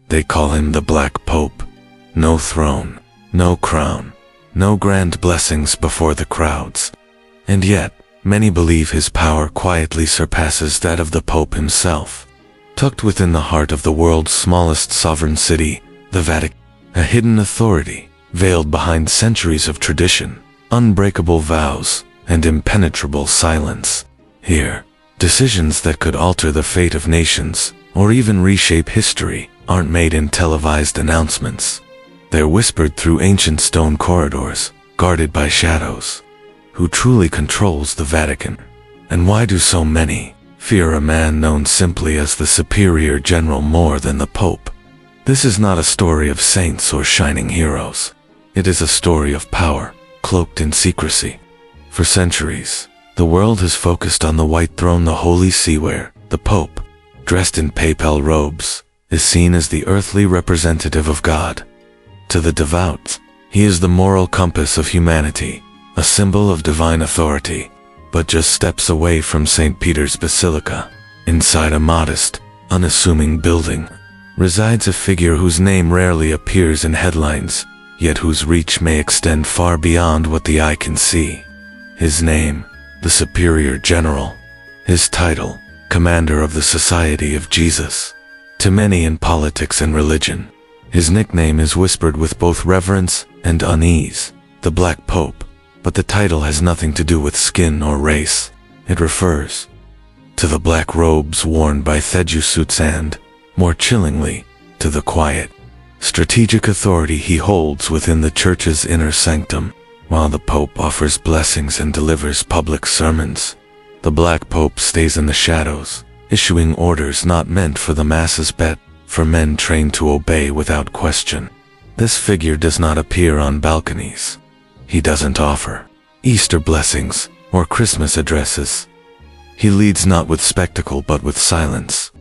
They call him the Black Pope. No throne, no crown, no grand blessings before the crowds. And yet, many believe his power quietly surpasses that of the Pope himself. Tucked within the heart of the world's smallest sovereign city, the Vatican, a hidden authority, veiled behind centuries of tradition, unbreakable vows, and impenetrable silence. Here, decisions that could alter the fate of nations, or even reshape history, aren't made in televised announcements. They're whispered through ancient stone corridors, guarded by shadows. Who truly controls the Vatican? And why do so many fear a man known simply as the Superior General more than the Pope? This is not a story of saints or shining heroes. It is a story of power, cloaked in secrecy. For centuries, the world has focused on the white throne, the Holy See, where the Pope, dressed in papal robes, is seen as the earthly representative of God. To the devout, he is the moral compass of humanity, a symbol of divine authority. But just steps away from St. Peter's Basilica, inside a modest, unassuming building, resides a figure whose name rarely appears in headlines, yet whose reach may extend far beyond what the eye can see. His name, the Superior General. His title, Commander of the Society of Jesus. To many in politics and religion, his nickname is whispered with both reverence and unease, the Black Pope. But the title has nothing to do with skin or race. It refers to the black robes worn by Jesuits and, more chillingly, to the quiet, strategic authority he holds within the Church's inner sanctum. While the Pope offers blessings and delivers public sermons, the Black Pope stays in the shadows, issuing orders not meant for the masses but for men trained to obey without question. This figure does not appear on balconies. He doesn't offer Easter blessings or Christmas addresses. He leads not with spectacle but with silence.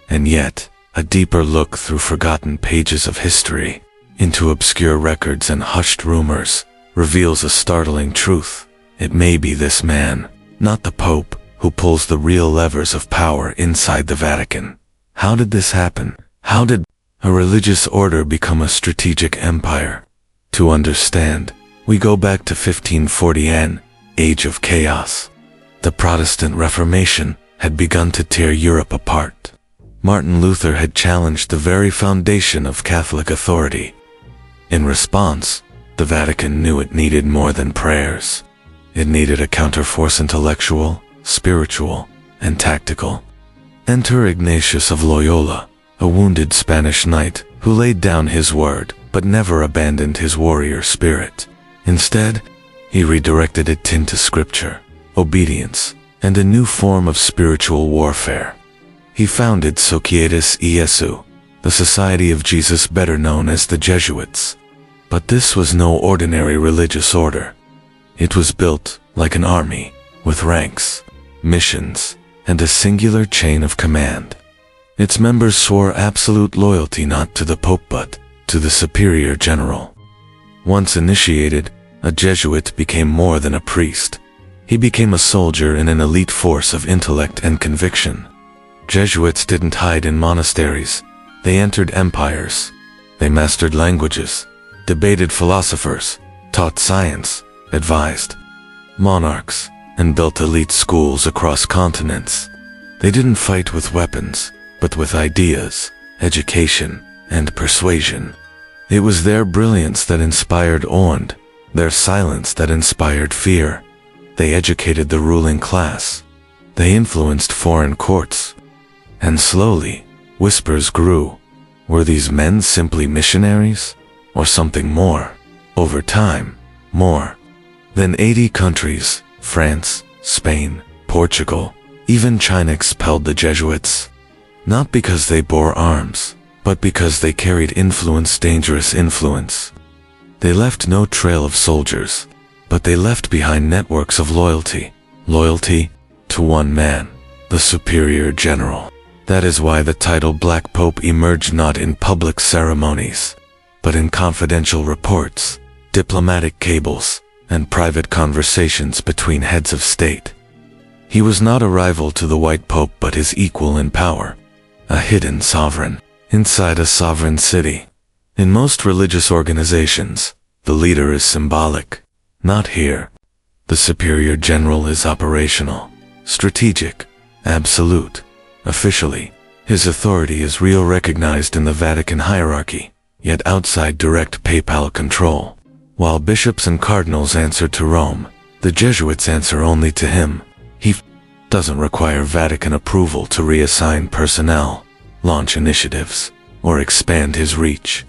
And yet, a deeper look through forgotten pages of history, into obscure records and hushed rumors, reveals a startling truth. It may be this man, not the Pope, who pulls the real levers of power inside the Vatican. How did this happen? How did a religious order become a strategic empire? To understand, we go back to 1540 an age of chaos. The Protestant Reformation had begun to tear Europe apart. Martin Luther had challenged the very foundation of Catholic authority. In response, the Vatican knew it needed more than prayers. It needed a counterforce, intellectual, spiritual, and tactical. Enter Ignatius of Loyola, a wounded Spanish knight who laid down his word but never abandoned his warrior spirit. Instead, he redirected it into scripture, obedience, and a new form of spiritual warfare. He founded Societas Iesu, the Society of Jesus, better known as the Jesuits. But this was no ordinary religious order. It was built like an army, with ranks, missions, and a singular chain of command. Its members swore absolute loyalty not to the Pope but to the Superior General. Once initiated, a Jesuit became more than a priest. He became a soldier in an elite force of intellect and conviction. Jesuits didn't hide in monasteries. They entered empires. They mastered languages, debated philosophers, taught science, advised monarchs, and built elite schools across continents. They didn't fight with weapons, but with ideas, education, and persuasion. It was their brilliance that inspired awe and their silence that inspired fear. They educated the ruling class. They influenced foreign courts. And slowly, whispers grew. Were these men simply missionaries? Or something more? Over time, more than 80 countries, France, Spain, Portugal, even China expelled the Jesuits. Not because they bore arms, but because they carried influence, dangerous influence. They left no trail of soldiers, but they left behind networks of loyalty. Loyalty to one man, the Superior General. That is why the title Black Pope emerged not in public ceremonies, but in confidential reports, diplomatic cables, and private conversations between heads of state. He was not a rival to the White Pope but his equal in power, a hidden sovereign, inside a sovereign city. In most religious organizations, the leader is symbolic. Not here. The superior general is operational, strategic, absolute. Officially, his authority is real, recognized in the Vatican hierarchy, yet outside direct papal control. While bishops and cardinals answer to Rome, the Jesuits answer only to him. He doesn't require Vatican approval to reassign personnel, launch initiatives, or expand his reach.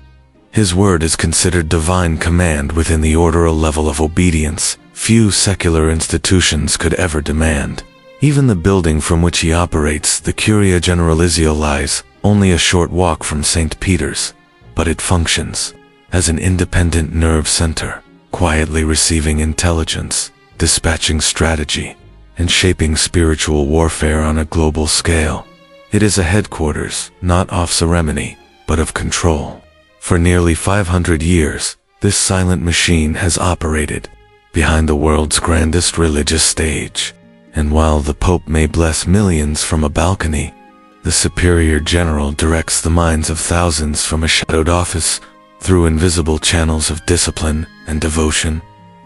His word is considered divine command within the order, a level of obedience few secular institutions could ever demand. Even the building from which he operates, the Curia Generalizia, lies only a short walk from St. Peter's, but it functions as an independent nerve center, quietly receiving intelligence, dispatching strategy, and shaping spiritual warfare on a global scale. It is a headquarters, not of ceremony, but of control. For nearly 500 years, this silent machine has operated behind the world's grandest religious stage. And while the Pope may bless millions from a balcony, the Superior General directs the minds of thousands from a shadowed office through invisible channels of discipline and devotion.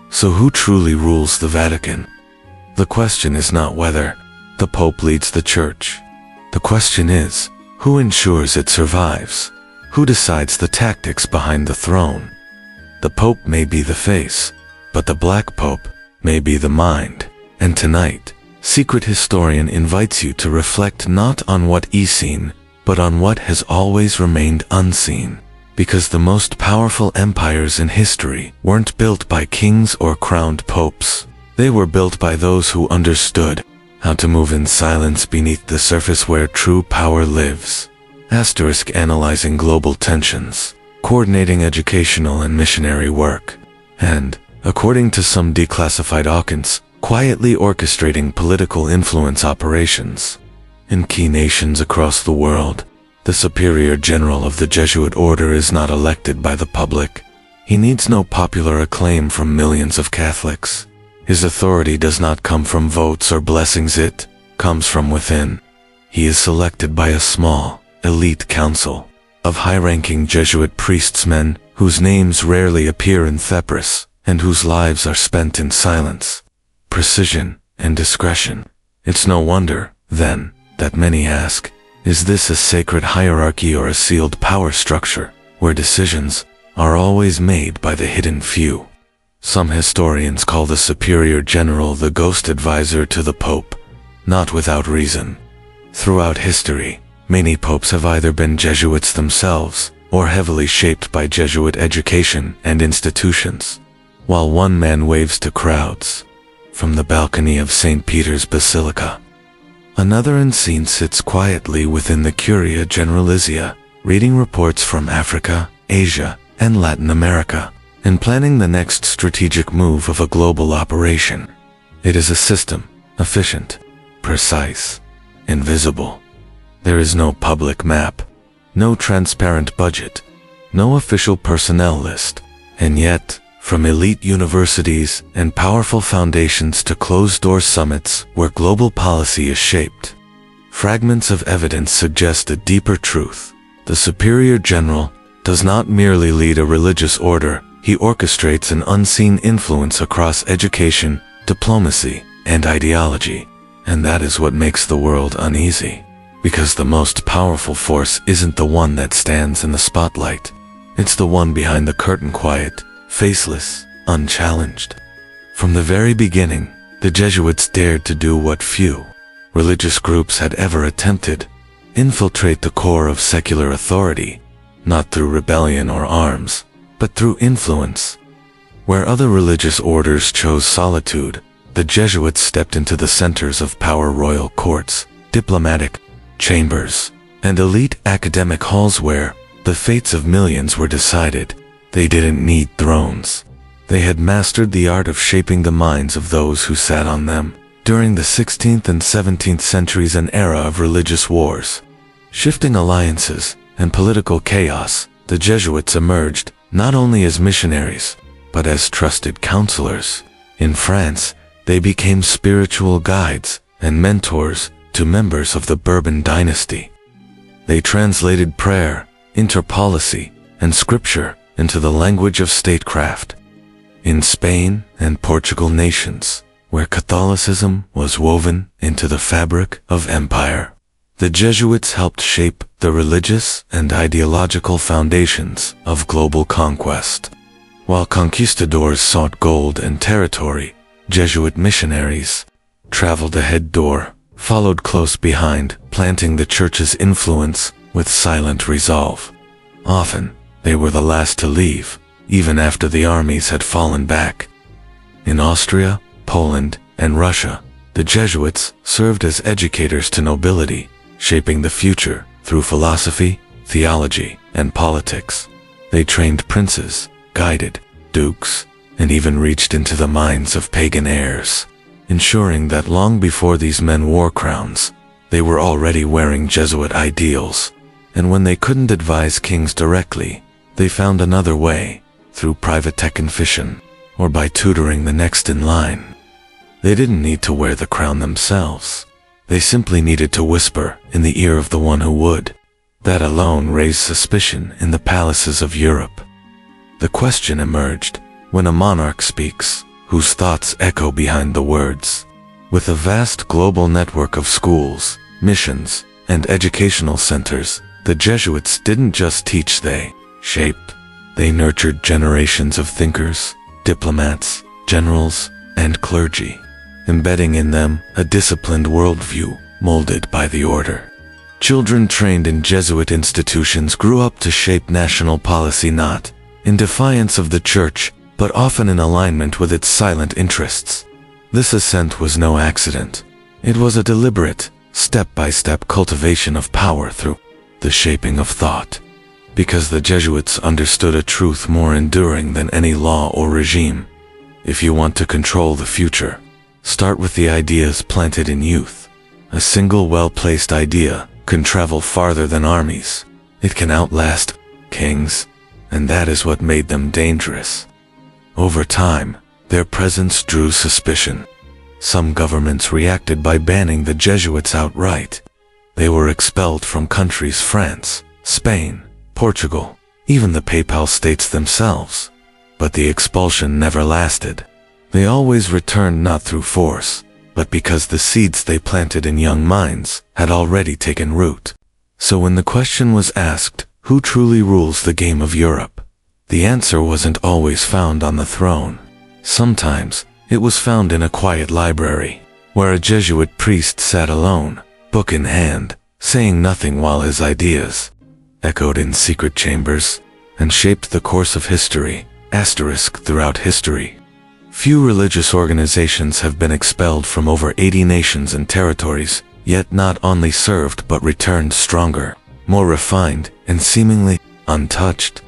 So who truly rules the Vatican? The question is not whether the Pope leads the Church. The question is, who ensures it survives? Who decides the tactics behind the throne? The Pope may be the face, but the Black Pope may be the mind. And tonight, Secret Historian invites you to reflect not on what is seen, but on what has always remained unseen. Because the most powerful empires in history weren't built by kings or crowned popes. They were built by those who understood how to move in silence beneath the surface where true power lives. Analyzing global tensions, coordinating educational and missionary work, and, according to some declassified accounts, quietly orchestrating political influence operations. In key nations across the world, the Superior General of the Jesuit order is not elected by the public. He needs no popular acclaim from millions of Catholics. His authority does not come from votes or blessings, it comes from within. He is selected by a small, elite council of high-ranking Jesuit priestsmen whose names rarely appear in Thepris and whose lives are spent in silence, precision, and discretion. It's no wonder, then, that many ask, is this a sacred hierarchy or a sealed power structure, where decisions are always made by the hidden few? Some historians call the Superior General the ghost advisor to the Pope, not without reason. Throughout history, many popes have either been Jesuits themselves, or heavily shaped by Jesuit education and institutions. While one man waves to crowds from the balcony of St. Peter's Basilica, another unseen sits quietly within the Curia Generalizia, reading reports from Africa, Asia, and Latin America, and planning the next strategic move of a global operation. It is a system, efficient, precise, invisible. There is no public map, no transparent budget, no official personnel list, and yet, from elite universities and powerful foundations to closed-door summits where global policy is shaped, fragments of evidence suggest a deeper truth. The Superior General does not merely lead a religious order, he orchestrates an unseen influence across education, diplomacy, and ideology. And that is what makes the world uneasy. Because the most powerful force isn't the one that stands in the spotlight. It's the one behind the curtain, quiet, faceless, unchallenged. From the very beginning, the Jesuits dared to do what few religious groups had ever attempted: infiltrate the core of secular authority, not through rebellion or arms, but through influence. Where other religious orders chose solitude, the Jesuits stepped into the centers of power: royal courts, diplomatic chambers, and elite academic halls where the fates of millions were decided. They didn't need thrones. They had mastered the art of shaping the minds of those who sat on them. During the 16th and 17th centuries, an era of religious wars, shifting alliances, and political chaos, the Jesuits emerged not only as missionaries, but as trusted counselors. In France, they became spiritual guides and mentors to members of the Bourbon dynasty. They translated prayer, enter policy and scripture into the language of statecraft. In Spain and Portugal nations, where Catholicism was woven into the fabric of empire, the Jesuits helped shape the religious and ideological foundations of global conquest. While conquistadors sought gold and territory, Jesuit missionaries traveled ahead door, followed close behind, planting the church's influence with silent resolve. Often, they were the last to leave, even after the armies had fallen back. In Austria, Poland, and Russia, the Jesuits served as educators to nobility, shaping the future through philosophy, theology, and politics. They trained princes, guided dukes, and even reached into the minds of pagan heirs, ensuring that long before these men wore crowns, they were already wearing Jesuit ideals. And when they couldn't advise kings directly, they found another way, through private confession, or by tutoring the next in line. They didn't need to wear the crown themselves. They simply needed to whisper in the ear of the one who would. That alone raised suspicion in the palaces of Europe. The question emerged: when a monarch speaks, whose thoughts echo behind the words? With a vast global network of schools, missions, and educational centers, the Jesuits didn't just teach, they shaped. They nurtured generations of thinkers, diplomats, generals, and clergy, embedding in them a disciplined worldview molded by the order. Children trained in Jesuit institutions grew up to shape national policy not in defiance of the Church, but often in alignment with its silent interests. This ascent was no accident. It was a deliberate, step-by-step cultivation of power through the shaping of thought. Because the Jesuits understood a truth more enduring than any law or regime. If you want to control the future, start with the ideas planted in youth. A single well-placed idea can travel farther than armies. It can outlast kings, and that is what made them dangerous. Over time, their presence drew suspicion. Some governments reacted by banning the Jesuits outright. They were expelled from countries France, Spain, Portugal, even the Papal States themselves. But the expulsion never lasted. They always returned not through force, but because the seeds they planted in young minds had already taken root. So when the question was asked, who truly rules the game of Europe? The answer wasn't always found on the throne. Sometimes, it was found in a quiet library, where a Jesuit priest sat alone, book in hand, saying nothing while his ideas echoed in secret chambers and shaped the course of history, throughout history. Few religious organizations have been expelled from over 80 nations and territories, yet not only served but returned stronger, more refined, and seemingly untouched.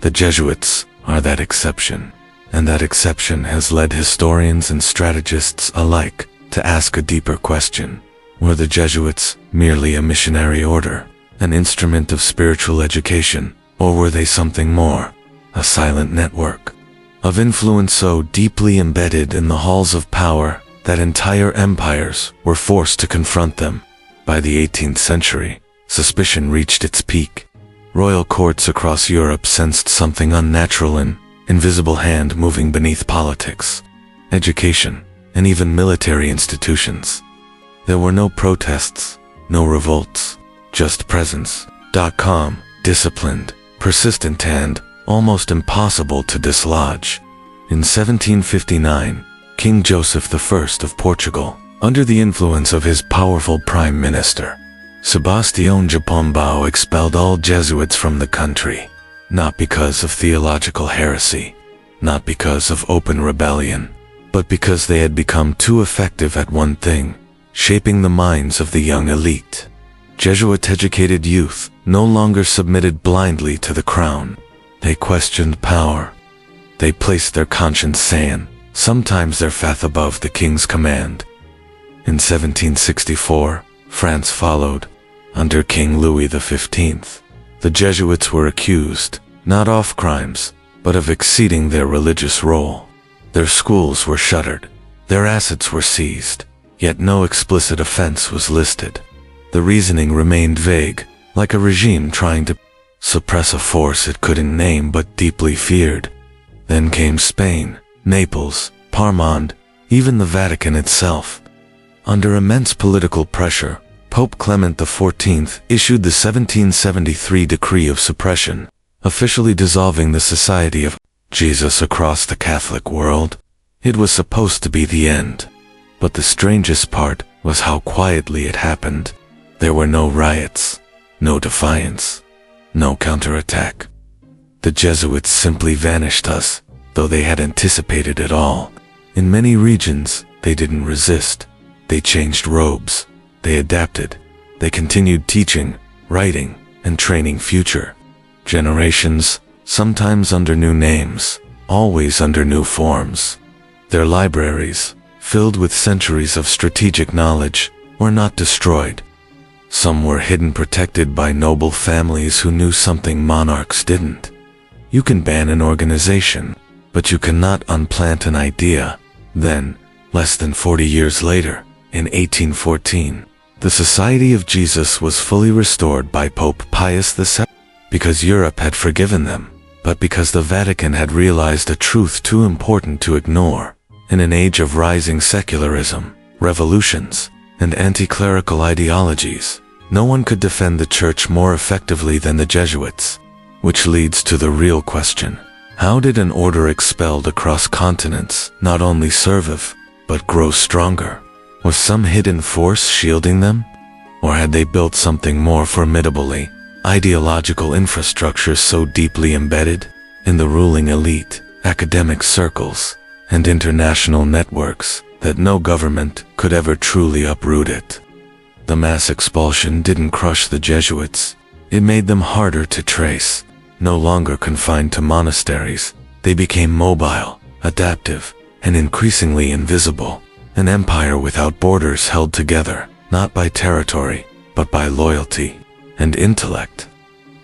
The Jesuits are that exception, and that exception has led historians and strategists alike to ask a deeper question. Were the Jesuits merely a missionary order, an instrument of spiritual education, or were they something more, a silent network of influence so deeply embedded in the halls of power that entire empires were forced to confront them? By the 18th century, suspicion reached its peak. Royal courts across Europe sensed something unnatural, an invisible hand moving beneath politics, education, and even military institutions. There were no protests, no revolts, just presence. Calm, disciplined, persistent, and almost impossible to dislodge. In 1759, King Joseph I of Portugal, under the influence of his powerful prime minister, Sebastião de Pombal, expelled all Jesuits from the country, not because of theological heresy, not because of open rebellion, but because they had become too effective at one thing: shaping the minds of the young elite. Jesuit-educated youth no longer submitted blindly to the crown. They questioned power. They placed their conscience and sometimes their faith above the king's command. In 1764, France followed. Under King Louis XV, the Jesuits were accused, not of crimes, but of exceeding their religious role. Their schools were shuttered. Their assets were seized, yet no explicit offense was listed. The reasoning remained vague, like a regime trying to suppress a force it couldn't name but deeply feared. Then came Spain, Naples, Parma, even the Vatican itself. Under immense political pressure, Pope Clement XIV issued the 1773 Decree of Suppression, officially dissolving the Society of Jesus across the Catholic world. It was supposed to be the end. But the strangest part was how quietly it happened. There were no riots, no defiance, no counterattack. The Jesuits simply vanished us, though they had anticipated it all. In many regions, they didn't resist. They changed robes. They adapted. They continued teaching, writing, and training future generations, sometimes under new names, always under new forms. Their libraries, filled with centuries of strategic knowledge, were not destroyed. Some were hidden, protected by noble families who knew something monarchs didn't. You can ban an organization, but you cannot unplant an idea. Then, less than 40 years later, in 1814, the Society of Jesus was fully restored by Pope Pius VII, because Europe had forgiven them, but because the Vatican had realized a truth too important to ignore. In an age of rising secularism, revolutions, and anti-clerical ideologies, no one could defend the Church more effectively than the Jesuits. Which leads to the real question: how did an order expelled across continents not only survive, but grow stronger? Was some hidden force shielding them? Or had they built something more formidably, ideological infrastructure so deeply embedded in the ruling elite, academic circles, and international networks that no government could ever truly uproot it? The mass expulsion didn't crush the Jesuits. It made them harder to trace. No longer confined to monasteries, they became mobile, adaptive, and increasingly invisible. An empire without borders, held together, not by territory, but by loyalty and intellect.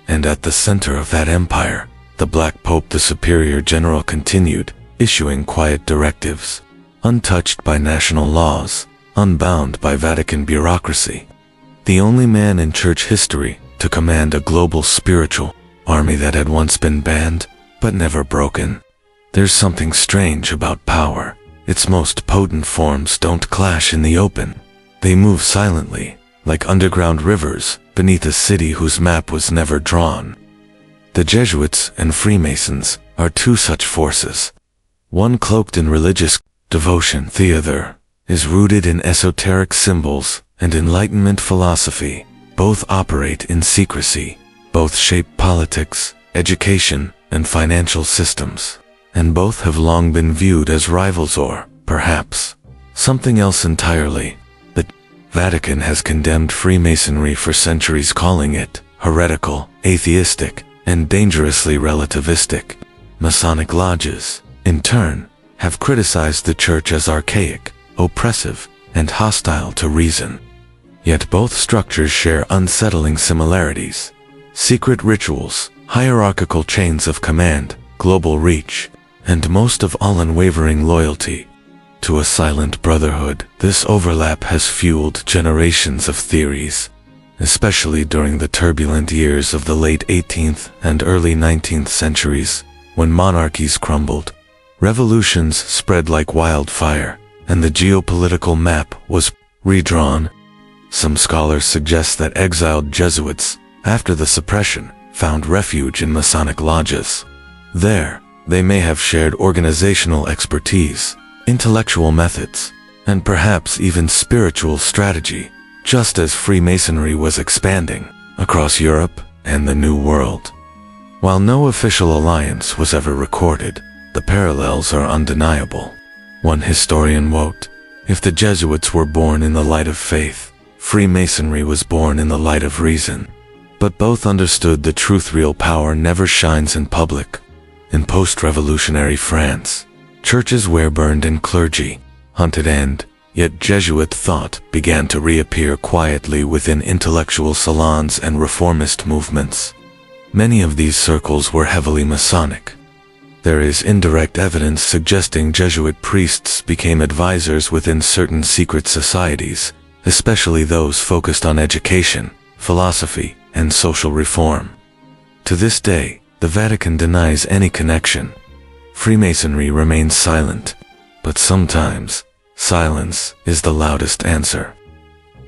And at the center of that empire, the Black Pope, the Superior General, continued, issuing quiet directives, untouched by national laws, unbound by Vatican bureaucracy. The only man in church history to command a global spiritual army that had once been banned, but never broken. There's something strange about power. Its most potent forms don't clash in the open. They move silently, like underground rivers, beneath a city whose map was never drawn. The Jesuits and Freemasons are two such forces. One cloaked in religious devotion, the other is rooted in esoteric symbols and Enlightenment philosophy. Both operate in secrecy. Both shape politics, education, and financial systems. And both have long been viewed as rivals, or, perhaps, something else entirely. The Vatican has condemned Freemasonry for centuries, calling it heretical, atheistic, and dangerously relativistic. Masonic lodges, in turn, have criticized the Church as archaic, oppressive, and hostile to reason. Yet both structures share unsettling similarities. Secret rituals, hierarchical chains of command, global reach, and most of all unwavering loyalty to a silent brotherhood. This overlap has fueled generations of theories, especially during the turbulent years of the late 18th and early 19th centuries, when monarchies crumbled, revolutions spread like wildfire, and the geopolitical map was redrawn. Some scholars suggest that exiled Jesuits, after the suppression, found refuge in Masonic lodges. There, they may have shared organizational expertise, intellectual methods, and perhaps even spiritual strategy, just as Freemasonry was expanding across Europe and the New World. While no official alliance was ever recorded, the parallels are undeniable. One historian wrote, "If the Jesuits were born in the light of faith, Freemasonry was born in the light of reason." But both understood the truth: real power never shines in public. In post-revolutionary France, churches were burned and clergy hunted, and yet Jesuit thought began to reappear quietly within intellectual salons and reformist movements. Many of these circles were heavily Masonic. There is indirect evidence suggesting Jesuit priests became advisors within certain secret societies, especially those focused on education, philosophy, and social reform. To this day, the Vatican denies any connection. Freemasonry remains silent, but sometimes, silence is the loudest answer.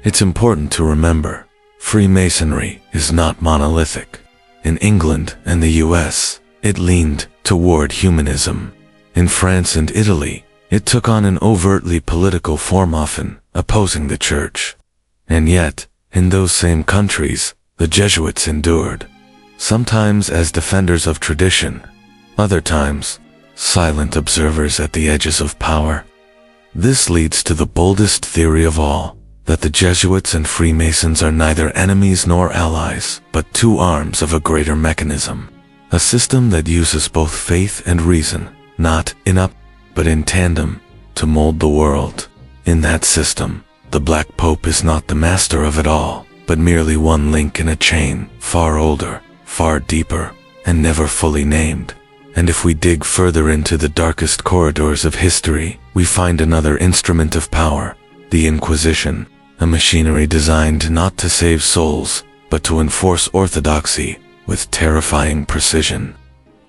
It's important to remember, Freemasonry is not monolithic. In England and the US, it leaned toward humanism. In France and Italy, it took on an overtly political form, often opposing the Church. And yet, in those same countries, the Jesuits endured, sometimes as defenders of tradition, other times, silent observers at the edges of power. This leads to the boldest theory of all, that the Jesuits and Freemasons are neither enemies nor allies, but two arms of a greater mechanism. A system that uses both faith and reason, not but in tandem, to mold the world. In that system, the Black Pope is not the master of it all, but merely one link in a chain, far older, far deeper, and never fully named. And if we dig further into the darkest corridors of history, we find another instrument of power, the Inquisition, a machinery designed not to save souls, but to enforce orthodoxy with terrifying precision.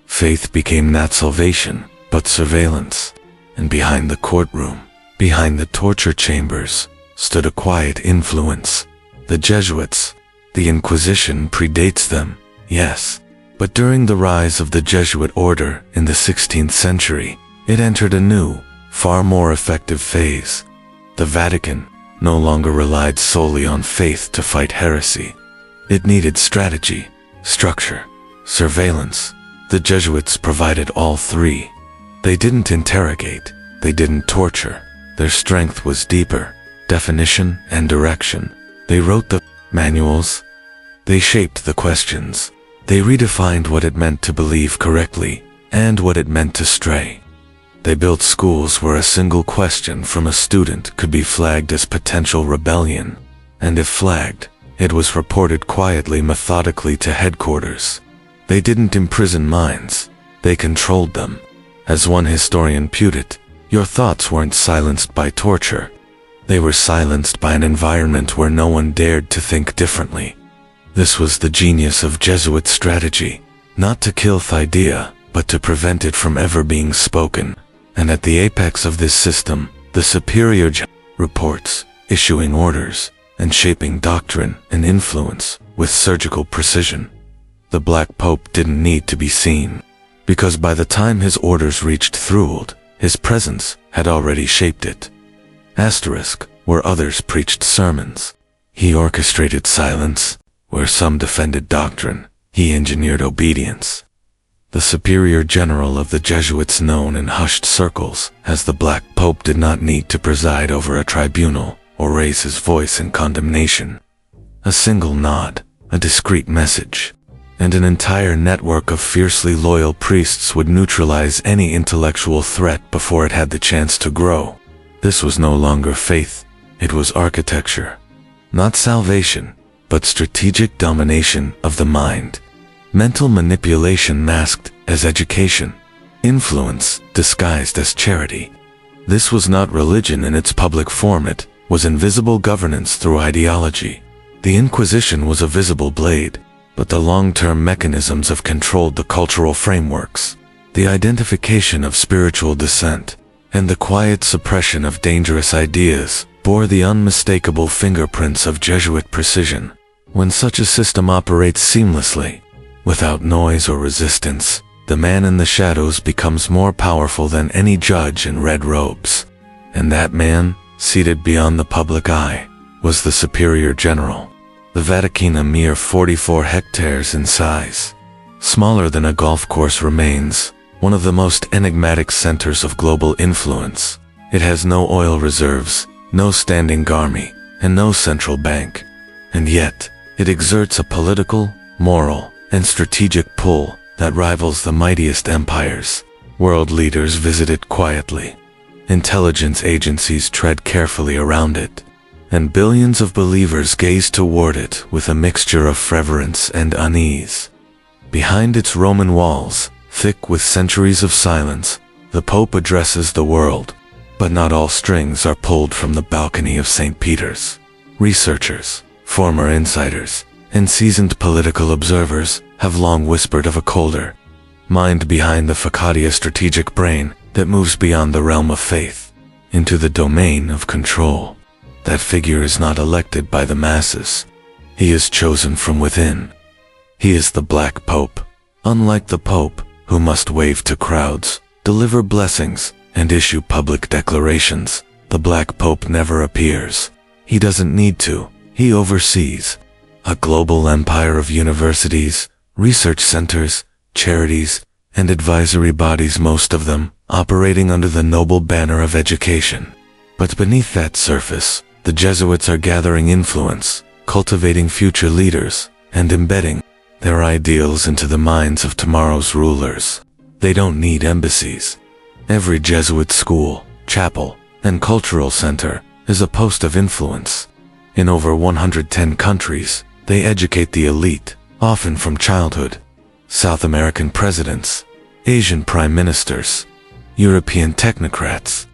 Faith became not salvation, but surveillance. And behind the courtroom, behind the torture chambers, stood a quiet influence. The Jesuits. The Inquisition predates them, yes. But during the rise of the Jesuit order in the 16th century, it entered a new, far more effective phase. The Vatican no longer relied solely on faith to fight heresy. It needed strategy, structure, surveillance. The Jesuits provided all three. They didn't interrogate, they didn't torture. Their strength was deeper, definition and direction. They wrote the manuals. They shaped the questions. They redefined what it meant to believe correctly, and what it meant to stray. They built schools where a single question from a student could be flagged as potential rebellion. And if flagged, it was reported quietly, methodically to headquarters. They didn't imprison minds, they controlled them. As one historian put it, your thoughts weren't silenced by torture. They were silenced by an environment where no one dared to think differently. This was the genius of Jesuit strategy, not to kill the idea, but to prevent it from ever being spoken. And at the apex of this system, the superior reports, issuing orders, and shaping doctrine and influence with surgical precision. The Black Pope didn't need to be seen, because by the time his orders reached Thrould, his presence had already shaped it. Asterisk, where others preached sermons, he orchestrated silence. Where some defended doctrine, he engineered obedience. The superior general of the Jesuits, known in hushed circles as the Black Pope, did not need to preside over a tribunal or raise his voice in condemnation. A single nod, a discreet message, and an entire network of fiercely loyal priests would neutralize any intellectual threat before it had the chance to grow. This was no longer faith, it was architecture. Not salvation, but strategic domination of the mind. Mental manipulation masked as education. Influence disguised as charity. This was not religion in its public form, it was invisible governance through ideology. The Inquisition was a visible blade, but the long-term mechanisms have controlled the cultural frameworks, the identification of spiritual dissent, and the quiet suppression of dangerous ideas bore the unmistakable fingerprints of Jesuit precision. When such a system operates seamlessly, without noise or resistance, the man in the shadows becomes more powerful than any judge in red robes. And that man, seated beyond the public eye, was the superior general. The Vatican, a mere 44 hectares in size, smaller than a golf course, remains one of the most enigmatic centers of global influence. It has no oil reserves, no standing army, and no central bank. And yet, it exerts a political, moral, and strategic pull that rivals the mightiest empires. World leaders visit it quietly. Intelligence agencies tread carefully around it. And billions of believers gaze toward it with a mixture of reverence and unease. Behind its Roman walls, thick with centuries of silence, the Pope addresses the world. But not all strings are pulled from the balcony of St. Peter's. Researchers, former insiders, and seasoned political observers have long whispered of a colder mind behind the Facadia strategic brain that moves beyond the realm of faith into the domain of control. That figure is not elected by the masses. He is chosen from within. He is the Black Pope. Unlike the Pope, who must wave to crowds, deliver blessings, and issue public declarations, the Black Pope never appears. He doesn't need to. He oversees a global empire of universities, research centers, charities, and advisory bodies, most of them operating under the noble banner of education. But beneath that surface, the Jesuits are gathering influence, cultivating future leaders, and embedding their ideals into the minds of tomorrow's rulers. They don't need embassies. Every Jesuit school, chapel, and cultural center is a post of influence. In over 110 countries, they educate the elite, often from childhood. South American presidents, Asian prime ministers, European technocrats.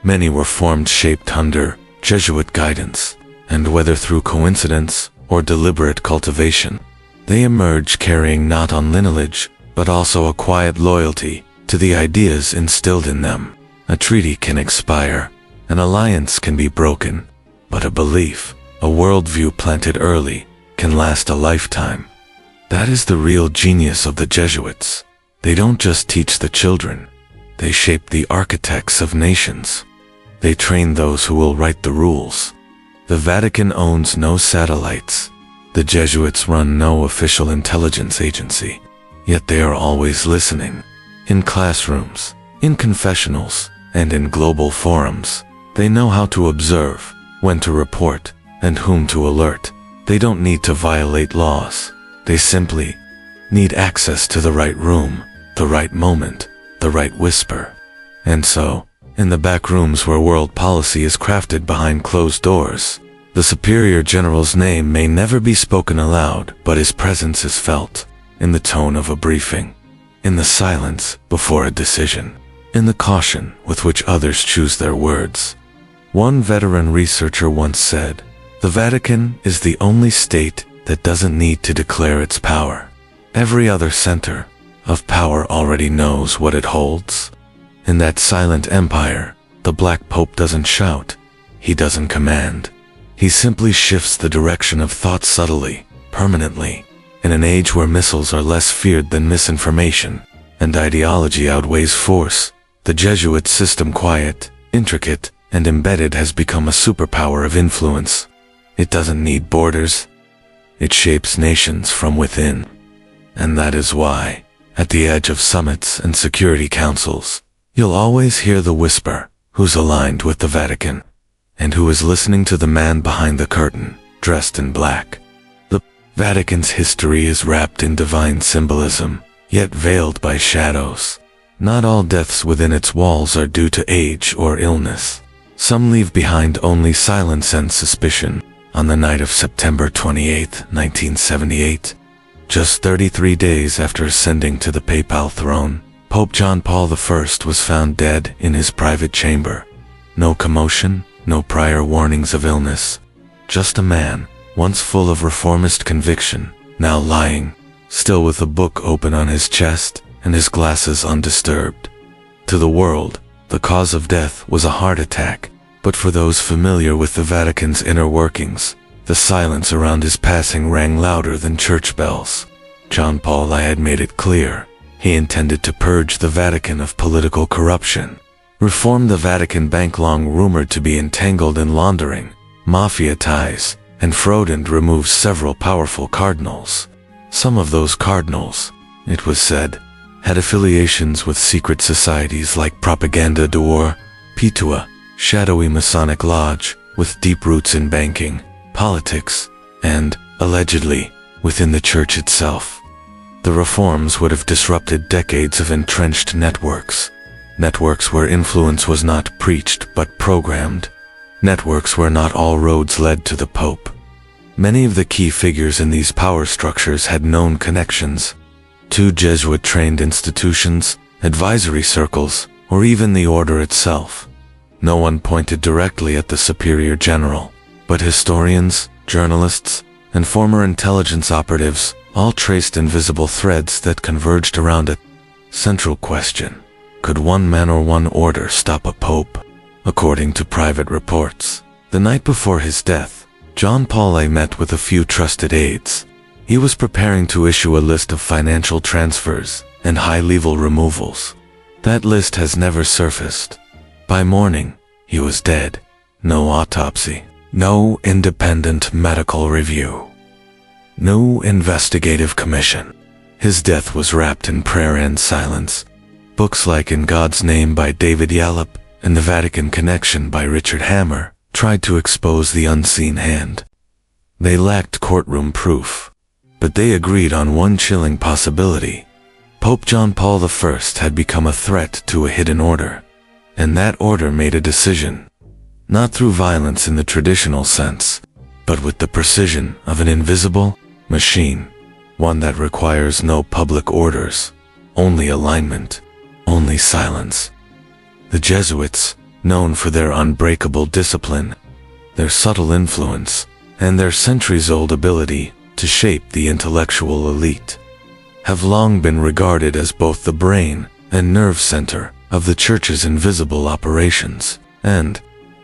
Many were formed shaped under Jesuit guidance, and whether through coincidence or deliberate cultivation, they emerge carrying not on lineage, but also a quiet loyalty to the ideas instilled in them. A treaty can expire, an alliance can be broken, but a belief, a worldview planted early, can last a lifetime. That is the real genius of the Jesuits. They don't just teach the children. They shape the architects of nations. They train those who will write the rules. The Vatican owns no satellites. The Jesuits run no official intelligence agency. Yet they are always listening. In classrooms, in confessionals, and in global forums, they know how to observe, when to report, and whom to alert. They don't need to violate laws. They simply need access to the right room, the right moment, the right whisper. And so, in the back rooms where world policy is crafted behind closed doors, the Superior General's name may never be spoken aloud, but his presence is felt in the tone of a briefing, in the silence before a decision, in the caution with which others choose their words. One veteran researcher once said, "The Vatican is the only state that doesn't need to declare its power. Every other center of power already knows what it holds." In that silent empire, the Black Pope doesn't shout. He doesn't command. He simply shifts the direction of thought subtly, permanently. In an age where missiles are less feared than misinformation, and ideology outweighs force, the Jesuit system, quiet, intricate, and embedded, has become a superpower of influence. It doesn't need borders. It shapes nations from within. And that is why, at the edge of summits and security councils, you'll always hear the whisper, who's aligned with the Vatican, and who is listening to the man behind the curtain, dressed in black. The Vatican's history is wrapped in divine symbolism, yet veiled by shadows. Not all deaths within its walls are due to age or illness. Some leave behind only silence and suspicion. On the night of September 28, 1978, just 33 days after ascending to the papal throne, Pope John Paul I was found dead in his private chamber. No commotion, no prior warnings of illness. Just a man, once full of reformist conviction, now lying, still with a book open on his chest and his glasses undisturbed. To the world, the cause of death was a heart attack, but for those familiar with the Vatican's inner workings, the silence around his passing rang louder than church bells. John Paul I had made it clear. He intended to purge the Vatican of political corruption, reform the Vatican Bank long rumored to be entangled in laundering, mafia ties, and fraud, and remove several powerful cardinals. Some of those cardinals, it was said, had affiliations with secret societies like Propaganda d'Or, Pitua, shadowy Masonic lodge, with deep roots in banking, politics, and, allegedly, within the church itself. The reforms would have disrupted decades of entrenched networks. Networks where influence was not preached but programmed. Networks where not all roads led to the Pope. Many of the key figures in these power structures had known connections to Jesuit-trained institutions, advisory circles, or even the order itself. No one pointed directly at the Superior General, but historians, journalists, and former intelligence operatives all traced invisible threads that converged around a central question. Could one man or one order stop a pope? According to private reports, the night before his death, John Paul I met with a few trusted aides. He was preparing to issue a list of financial transfers and high-level removals. That list has never surfaced. By morning, he was dead. No autopsy, no independent medical review, no investigative commission. His death was wrapped in prayer and silence. Books like In God's Name by David Yallop and The Vatican Connection by Richard Hammer tried to expose the unseen hand. They lacked courtroom proof, but they agreed on one chilling possibility. Pope John Paul I had become a threat to a hidden order, and that order made a decision, not through violence in the traditional sense, but with the precision of an invisible machine, one that requires no public orders, only alignment, only silence. The Jesuits, known for their unbreakable discipline, their subtle influence, and their centuries-old ability to shape the intellectual elite, have long been regarded as both the brain and nerve center of the Church's invisible operations. And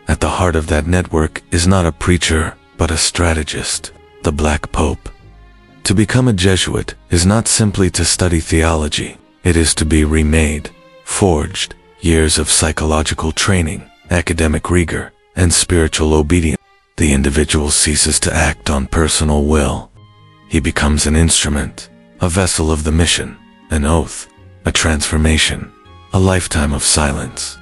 at the heart of that network is not a preacher, but a strategist, the Black Pope. To become a Jesuit is not simply to study theology. It is to be remade, forged. Years of psychological training, academic rigor, and spiritual obedience. The individual ceases to act on personal will. He becomes an instrument, a vessel of the mission, an oath, a transformation, a lifetime of silence.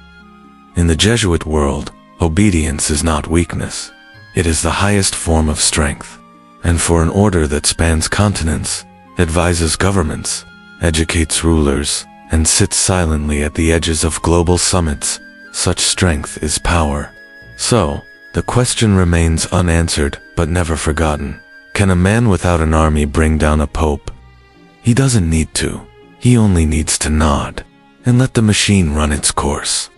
In the Jesuit world, obedience is not weakness. It is the highest form of strength. And for an order that spans continents, advises governments, educates rulers, and sits silently at the edges of global summits, such strength is power. So, the question remains unanswered but never forgotten. Can a man without an army bring down a pope? He doesn't need to. He only needs to nod and let the machine run its course.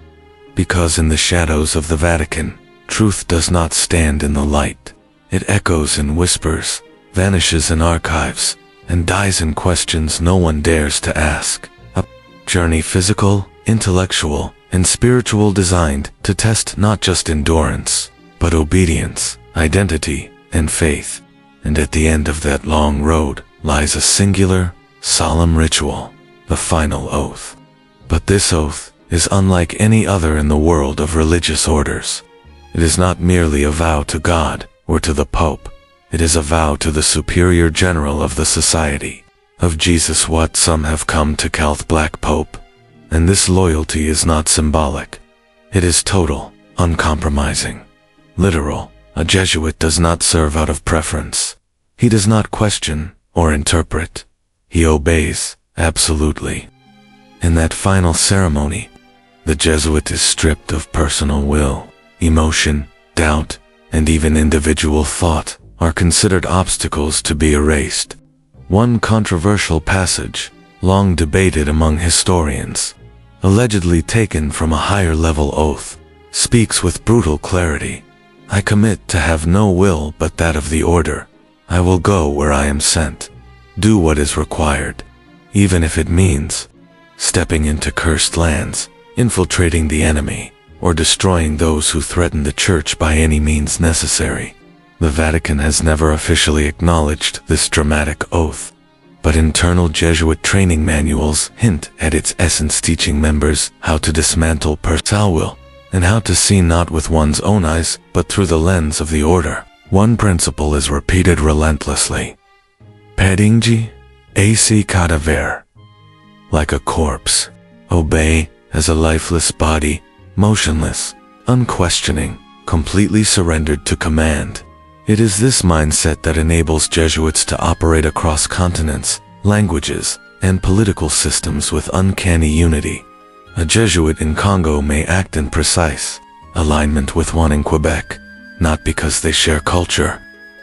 Because in the shadows of the Vatican, truth does not stand in the light. It echoes in whispers, vanishes in archives, and dies in questions no one dares to ask. A journey physical, intellectual, and spiritual designed to test not just endurance, but obedience, identity, and faith. And at the end of that long road lies a singular, solemn ritual, the final oath. But this oath is unlike any other in the world of religious orders. It is not merely a vow to God or to the Pope. It is a vow to the superior general of the society, of Jesus, what some have come to call the Black Pope. And this loyalty is not symbolic. It is total, uncompromising, literal. A Jesuit does not serve out of preference. He does not question or interpret. He obeys, absolutely. In that final ceremony, the Jesuit is stripped of personal will. Emotion, doubt, and even individual thought are considered obstacles to be erased. One controversial passage, long debated among historians, allegedly taken from a higher-level oath, speaks with brutal clarity. I commit to have no will but that of the order. I will go where I am sent, do what is required, even if it means stepping into cursed lands, infiltrating the enemy, or destroying those who threaten the Church by any means necessary. The Vatican has never officially acknowledged this dramatic oath, but internal Jesuit training manuals hint at its essence, teaching members how to dismantle personal will, and how to see not with one's own eyes, but through the lens of the order. One principle is repeated relentlessly. Pedingi, ac cadaver. Like a corpse, obey as a lifeless body, motionless, unquestioning, completely surrendered to command. It is this mindset that enables Jesuits to operate across continents, languages, and political systems with uncanny unity. A Jesuit in Congo may act in precise alignment with one in Quebec, not because they share culture,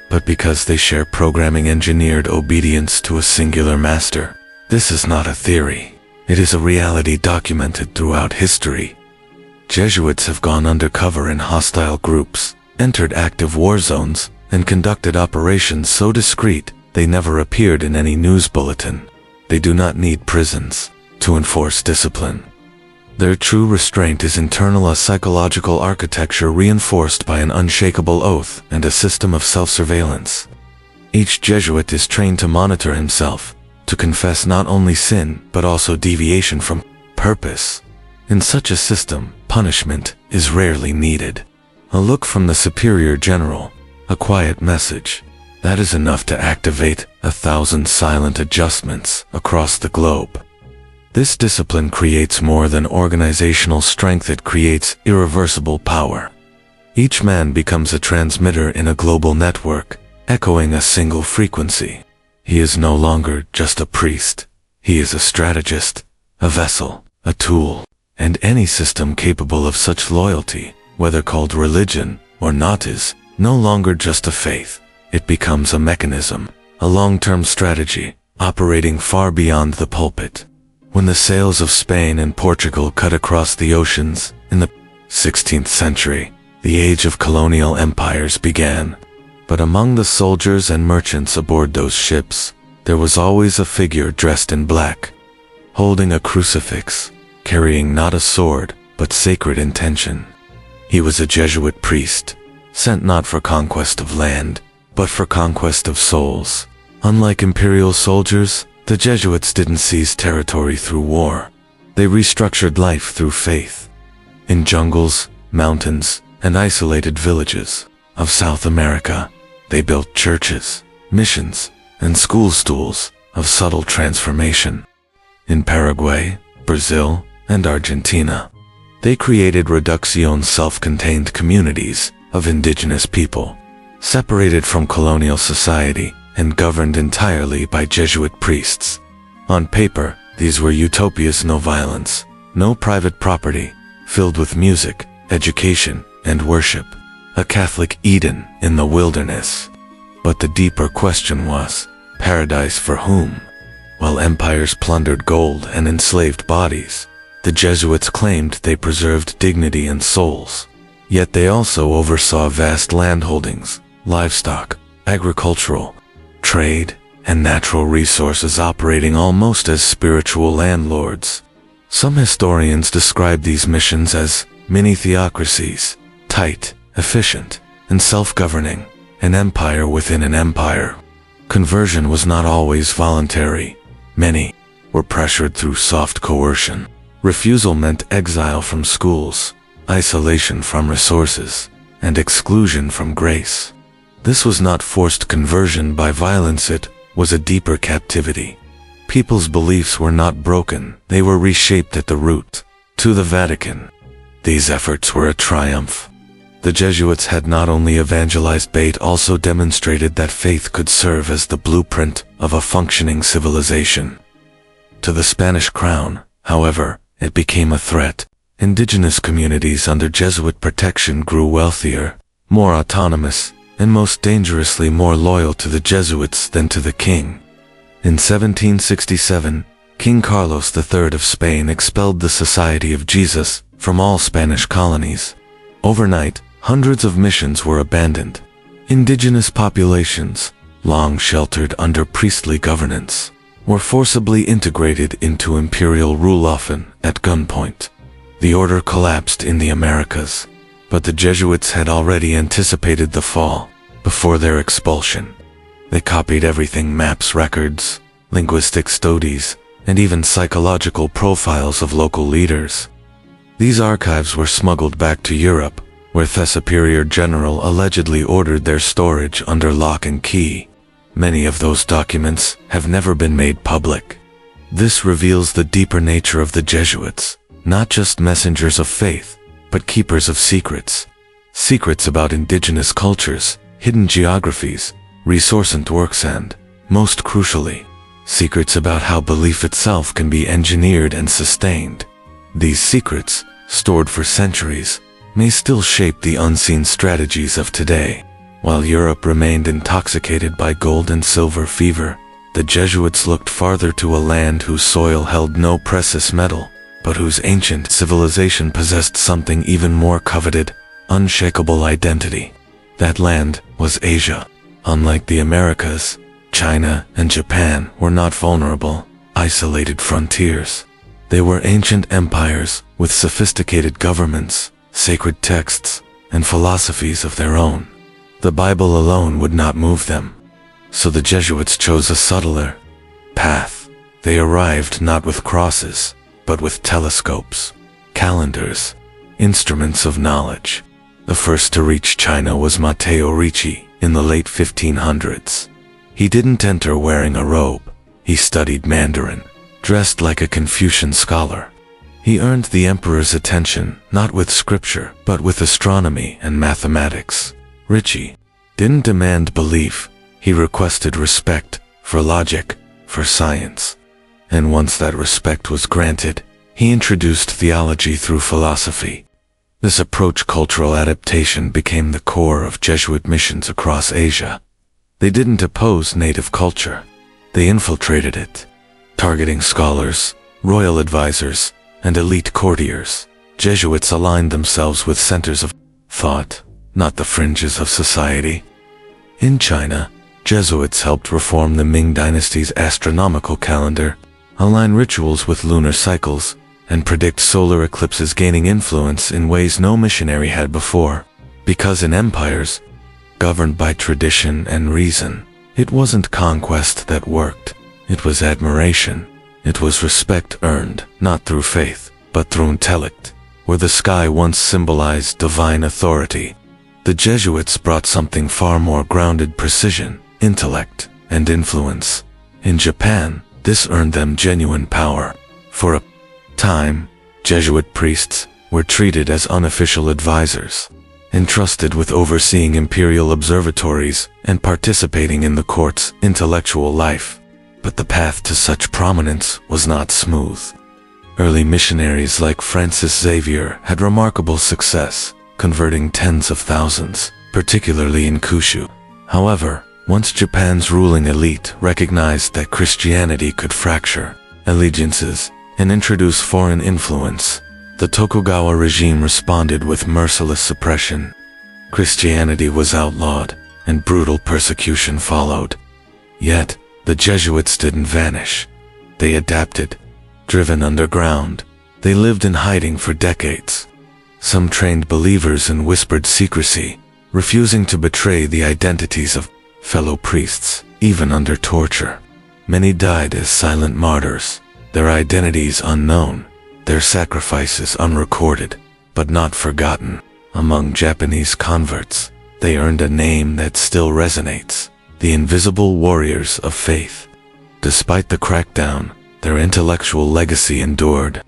but because they share programming engineered obedience to a singular master. This is not a theory. It is a reality documented throughout history. Jesuits have gone undercover in hostile groups, entered active war zones, and conducted operations so discreet they never appeared in any news bulletin. They do not need prisons to enforce discipline. Their true restraint is internal, a psychological architecture reinforced by an unshakable oath and a system of self-surveillance. Each Jesuit is trained to monitor himself, to confess not only sin but also deviation from purpose. In such a system, punishment is rarely needed. A look from the superior general, a quiet message, that is enough to activate 1,000 silent adjustments across the globe. This discipline creates more than organizational strength, it creates irreversible power. Each man becomes a transmitter in a global network, echoing a single frequency. He is no longer just a priest. He is a strategist, a vessel, a tool, and any system capable of such loyalty, whether called religion or not, is no longer just a faith. It becomes a mechanism, a long-term strategy, operating far beyond the pulpit. When the sails of Spain and Portugal cut across the oceans in the 16th century, the age of colonial empires began. But among the soldiers and merchants aboard those ships, there was always a figure dressed in black, holding a crucifix, carrying not a sword, but sacred intention. He was a Jesuit priest, sent not for conquest of land, but for conquest of souls. Unlike imperial soldiers, the Jesuits didn't seize territory through war. They restructured life through faith. In jungles, mountains, and isolated villages of South America, they built churches, missions, and school stools of subtle transformation. In Paraguay, Brazil, and Argentina, they created reducción, self-contained communities of indigenous people, separated from colonial society and governed entirely by Jesuit priests. On paper, these were utopias: no violence, no private property, filled with music, education, and worship. A Catholic Eden in the wilderness. But the deeper question was, paradise for whom? While empires plundered gold and enslaved bodies, the Jesuits claimed they preserved dignity and souls. Yet they also oversaw vast landholdings, livestock, agricultural, trade, and natural resources, operating almost as spiritual landlords. Some historians describe these missions as mini-theocracies, tight, efficient, and self-governing, an empire within an empire. Conversion was not always voluntary. Many were pressured through soft coercion. Refusal meant exile from schools, isolation from resources, and exclusion from grace. This was not forced conversion by violence, it was a deeper captivity. People's beliefs were not broken, they were reshaped at the root. To the Vatican, these efforts were a triumph. The Jesuits had not only evangelized but also demonstrated that faith could serve as the blueprint of a functioning civilization. To the Spanish crown, however, it became a threat. Indigenous communities under Jesuit protection grew wealthier, more autonomous, and most dangerously more loyal to the Jesuits than to the king. In 1767, King Carlos III of Spain expelled the Society of Jesus from all Spanish colonies. Overnight, hundreds of missions were abandoned. Indigenous populations, long sheltered under priestly governance, were forcibly integrated into imperial rule, often at gunpoint. The order collapsed in the Americas, but the Jesuits had already anticipated the fall before their expulsion. They copied everything: maps, records, linguistic studies, and even psychological profiles of local leaders. These archives were smuggled back to Europe, where the Superior General allegedly ordered their storage under lock and key. Many of those documents have never been made public. This reveals the deeper nature of the Jesuits, not just messengers of faith, but keepers of secrets. Secrets about indigenous cultures, hidden geographies, resource networks, and, most crucially, secrets about how belief itself can be engineered and sustained. These secrets, stored for centuries, may still shape the unseen strategies of today. While Europe remained intoxicated by gold and silver fever, the Jesuits looked farther, to a land whose soil held no precious metal, but whose ancient civilization possessed something even more coveted: unshakable identity. That land was Asia. Unlike the Americas, China and Japan were not vulnerable, isolated frontiers. They were ancient empires with sophisticated governments, sacred texts, and philosophies of their own. The Bible alone would not move them. So the Jesuits chose a subtler path. They arrived not with crosses, but with telescopes, calendars, instruments of knowledge. The first to reach China was Matteo Ricci in the late 1500s. He didn't enter wearing a robe. He studied Mandarin, dressed like a Confucian scholar. He earned the emperor's attention not with scripture, but with astronomy and mathematics. Ricci didn't demand belief. He requested respect for logic, for science. And once that respect was granted, he introduced theology through philosophy. This approach, cultural adaptation, became the core of Jesuit missions across Asia. They didn't oppose native culture. They infiltrated it, targeting scholars, royal advisors, and elite courtiers. Jesuits aligned themselves with centers of thought, not the fringes of society. In China, Jesuits helped reform the Ming dynasty's astronomical calendar, align rituals with lunar cycles, and predict solar eclipses, gaining influence in ways no missionary had before. Because in empires governed by tradition and reason, it wasn't conquest that worked. It was admiration. It was respect earned, not through faith, but through intellect. Where the sky once symbolized divine authority, the Jesuits brought something far more grounded: precision, intellect, and influence. In Japan, this earned them genuine power. For a time, Jesuit priests were treated as unofficial advisors, entrusted with overseeing imperial observatories and participating in the court's intellectual life. But the path to such prominence was not smooth. Early missionaries like Francis Xavier had remarkable success, converting tens of thousands, particularly in Kyushu. However, once Japan's ruling elite recognized that Christianity could fracture allegiances and introduce foreign influence, the Tokugawa regime responded with merciless suppression. Christianity was outlawed, and brutal persecution followed. Yet, the Jesuits didn't vanish. They adapted. Driven underground, they lived in hiding for decades. Some trained believers in whispered secrecy, refusing to betray the identities of fellow priests, even under torture. Many died as silent martyrs, their identities unknown, their sacrifices unrecorded, but not forgotten. Among Japanese converts, they earned a name that still resonates: the invisible warriors of faith. Despite the crackdown, their intellectual legacy endured.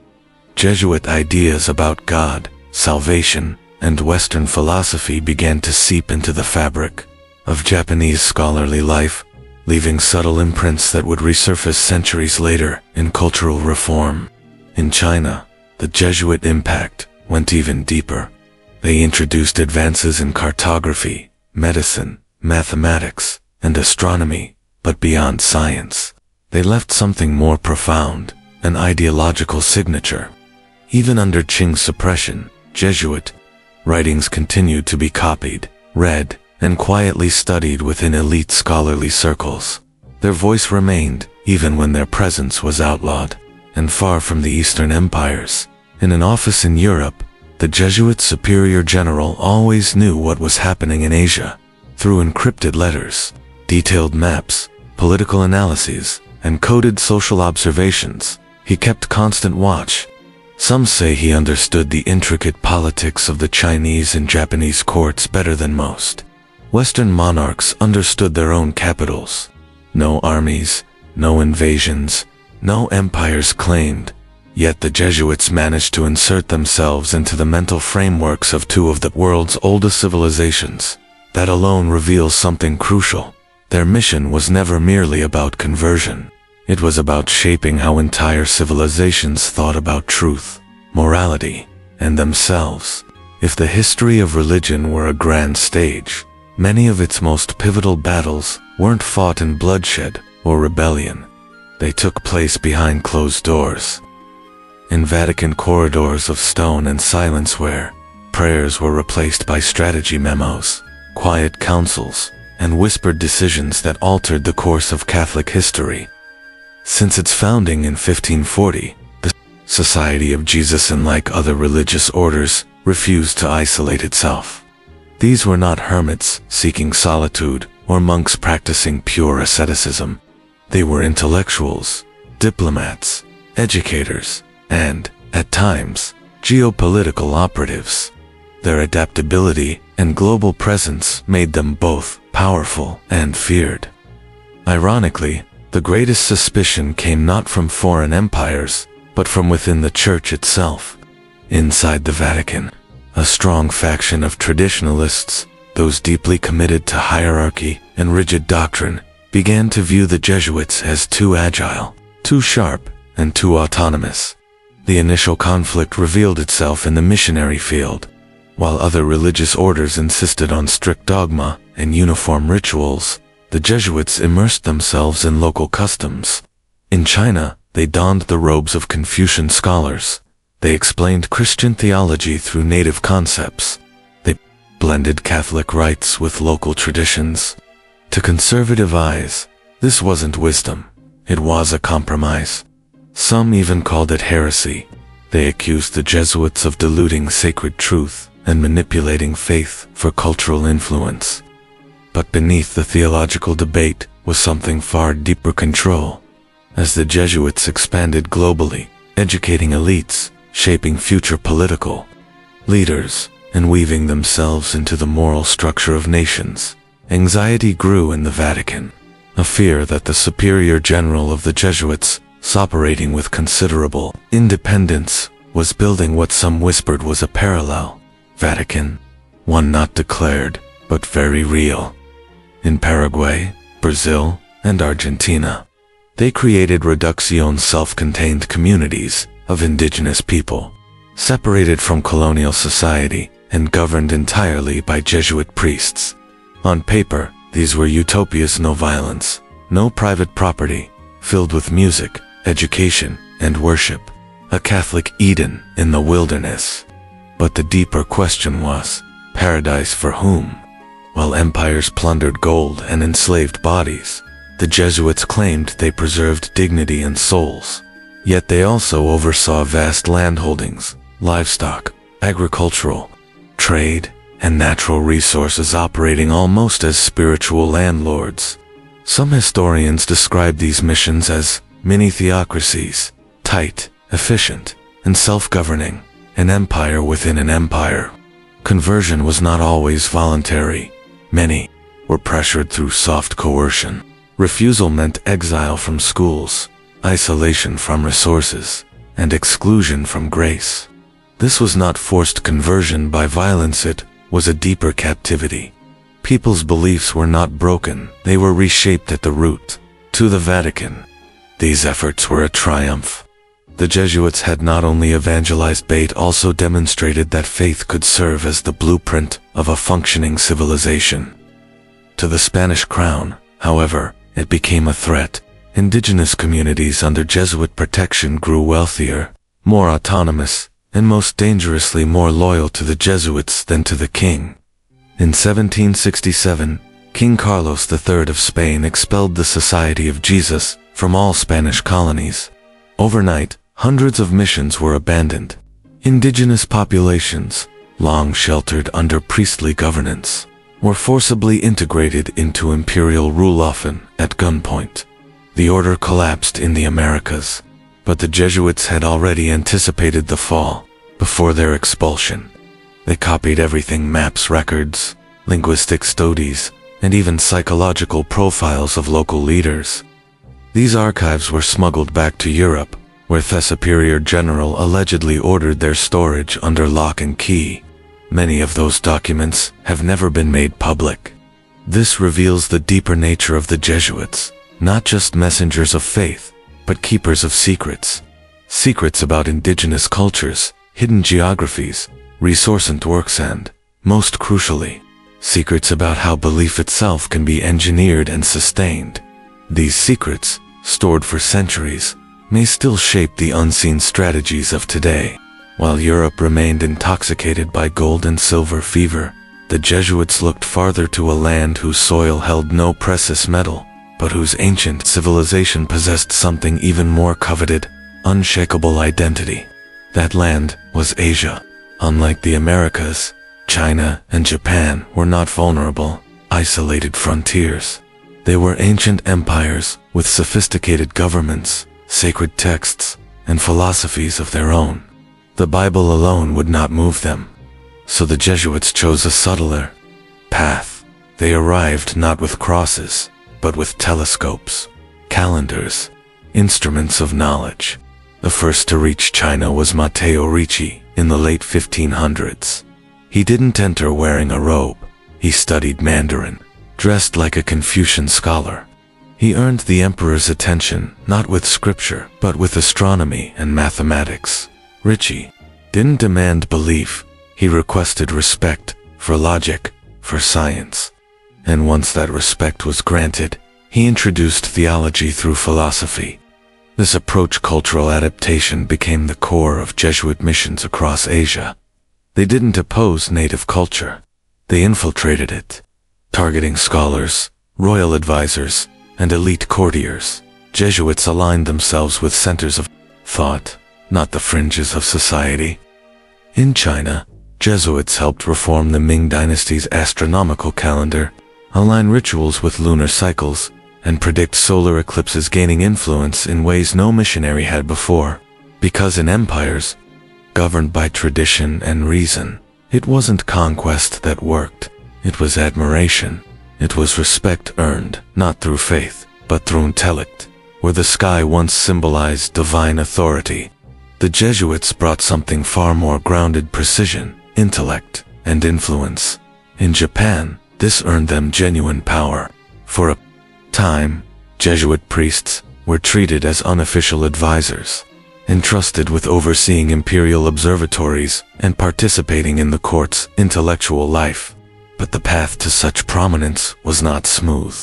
Jesuit ideas about God, salvation, and Western philosophy began to seep into the fabric of Japanese scholarly life, leaving subtle imprints that would resurface centuries later in cultural reform. In China, the Jesuit impact went even deeper. They introduced advances in cartography, medicine, mathematics, and astronomy, but beyond science, they left something more profound: an ideological signature. Even under Qing's suppression, Jesuit writings continued to be copied, read, and quietly studied within elite scholarly circles. Their voice remained, even when their presence was outlawed. And far from the Eastern empires, in an office in Europe, the Jesuit superior general always knew what was happening in Asia. Through encrypted letters, detailed maps, political analyses, and coded social observations, he kept constant watch. Some say he understood the intricate politics of the Chinese and Japanese courts better than most. Western monarchs understood their own capitals. No armies, no invasions, no empires claimed. Yet the Jesuits managed to insert themselves into the mental frameworks of two of the world's oldest civilizations. That alone reveals something crucial. Their mission was never merely about conversion. It was about shaping how entire civilizations thought about truth, morality, and themselves. If the history of religion were a grand stage, many of its most pivotal battles weren't fought in bloodshed or rebellion. They took place behind closed doors, in Vatican corridors of stone and silence, where prayers were replaced by strategy memos, quiet councils and whispered decisions that altered the course of Catholic history. Since its founding in 1540, the Society of Jesus, unlike other religious orders, refused to isolate itself. These were not hermits seeking solitude or monks practicing pure asceticism. They were intellectuals, diplomats, educators, and, at times, geopolitical operatives. Their adaptability and global presence made them both powerful and feared. Ironically, the greatest suspicion came not from foreign empires, but from within the Church itself. Inside the Vatican, a strong faction of traditionalists, those deeply committed to hierarchy and rigid doctrine, began to view the Jesuits as too agile, too sharp, and too autonomous. The initial conflict revealed itself in the missionary field. While other religious orders insisted on strict dogma and uniform rituals, the Jesuits immersed themselves in local customs. In China, they donned the robes of Confucian scholars. They explained Christian theology through native concepts. They blended Catholic rites with local traditions. To conservative eyes, this wasn't wisdom. It was a compromise. Some even called it heresy. They accused the Jesuits of diluting sacred truth and manipulating faith for cultural influence. But beneath the theological debate was something far deeper: control. As the Jesuits expanded globally, educating elites, shaping future political leaders, and weaving themselves into the moral structure of nations, anxiety grew in the Vatican. A fear that the superior general of the Jesuits, operating with considerable independence, was building what some whispered was a parallel Vatican, one not declared, but very real. In Paraguay, Brazil, and Argentina, they created reducción, self-contained communities of indigenous people, separated from colonial society and governed entirely by Jesuit priests. On paper, these were utopias: no violence, no private property, filled with music, education, and worship. A Catholic Eden in the wilderness. But the deeper question was, paradise for whom? While empires plundered gold and enslaved bodies, the Jesuits claimed they preserved dignity and souls. Yet they also oversaw vast landholdings, livestock, agricultural, trade, and natural resources, operating almost as spiritual landlords. Some historians describe these missions as mini-theocracies, tight, efficient, and self-governing, an empire within an empire. Conversion was not always voluntary. Many were pressured through soft coercion. Refusal meant exile from schools, isolation from resources, and exclusion from grace. This was not forced conversion by violence, it was a deeper captivity. People's beliefs were not broken, they were reshaped at the root. To the Vatican, these efforts were a triumph. The Jesuits had not only evangelized but also demonstrated that faith could serve as the blueprint of a functioning civilization. To the Spanish crown, however, it became a threat. Indigenous communities under Jesuit protection grew wealthier, more autonomous, and most dangerously more loyal to the Jesuits than to the king. In 1767, King Carlos III of Spain expelled the Society of Jesus from all Spanish colonies. Overnight, hundreds of missions were abandoned. Indigenous populations, long sheltered under priestly governance, were forcibly integrated into imperial rule, often at gunpoint. The order collapsed in the Americas, but the Jesuits had already anticipated the fall before their expulsion. They copied everything: maps, records, linguistic studies, and even psychological profiles of local leaders. These archives were smuggled back to Europe, where the superior general allegedly ordered their storage under lock and key. Many of those documents have never been made public. This reveals the deeper nature of the Jesuits, not just messengers of faith, but keepers of secrets. Secrets about indigenous cultures, hidden geographies, resource networks, and, most crucially, secrets about how belief itself can be engineered and sustained. These secrets, stored for centuries, may still shape the unseen strategies of today. While Europe remained intoxicated by gold and silver fever, The Jesuits looked farther to a land whose soil held no precious metal, but whose ancient civilization possessed something even more coveted, unshakable identity. That land was Asia. Unlike the Americas, China and Japan were not vulnerable, isolated frontiers. They were ancient empires with sophisticated governments, sacred texts, and philosophies of their own. The Bible alone would not move them. So the Jesuits chose a subtler path. They arrived not with crosses, but with telescopes, calendars, instruments of knowledge. The first to reach China was Matteo Ricci in the late 1500s. He didn't enter wearing a robe. He studied Mandarin, dressed like a Confucian scholar. He earned the emperor's attention not with scripture, but with astronomy and mathematics. Ricci didn't demand belief. He requested respect for logic, for science. And once that respect was granted, he introduced theology through philosophy. This approach cultural adaptation became the core of Jesuit missions across Asia. They didn't oppose native culture. They infiltrated it, targeting scholars, royal advisors, and elite courtiers. Jesuits aligned themselves with centers of thought, not the fringes of society. In China, Jesuits helped reform the Ming Dynasty's astronomical calendar, align rituals with lunar cycles, and predict solar eclipses, gaining influence in ways no missionary had before. Because in empires, governed by tradition and reason, it wasn't conquest that worked, it was admiration. It was respect earned, not through faith, but through intellect. Where the sky once symbolized divine authority, the Jesuits brought something far more grounded: precision, intellect, and influence. In Japan, this earned them genuine power. For a time, Jesuit priests were treated as unofficial advisors, entrusted with overseeing imperial observatories and participating in the court's intellectual life. But the path to such prominence was not smooth.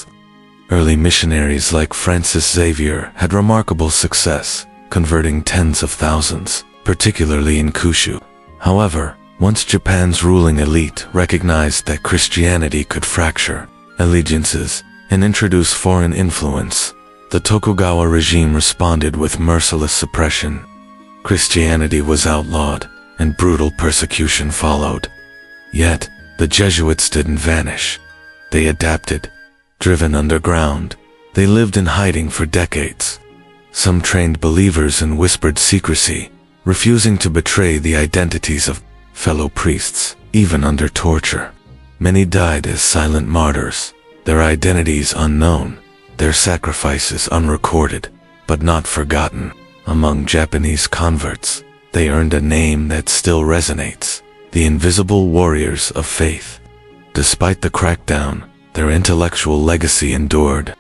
Early missionaries like Francis Xavier had remarkable success, converting tens of thousands, particularly in Kyushu. However, once Japan's ruling elite recognized that Christianity could fracture allegiances and introduce foreign influence, the Tokugawa regime responded with merciless suppression. Christianity was outlawed, and brutal persecution followed. Yet, the Jesuits didn't vanish. They adapted. Driven underground, they lived in hiding for decades. Some trained believers in whispered secrecy, refusing to betray the identities of fellow priests, even under torture. Many died as silent martyrs, their identities unknown, their sacrifices unrecorded, but not forgotten. Among Japanese converts, they earned a name that still resonates: the invisible warriors of faith. Despite the crackdown, their intellectual legacy endured.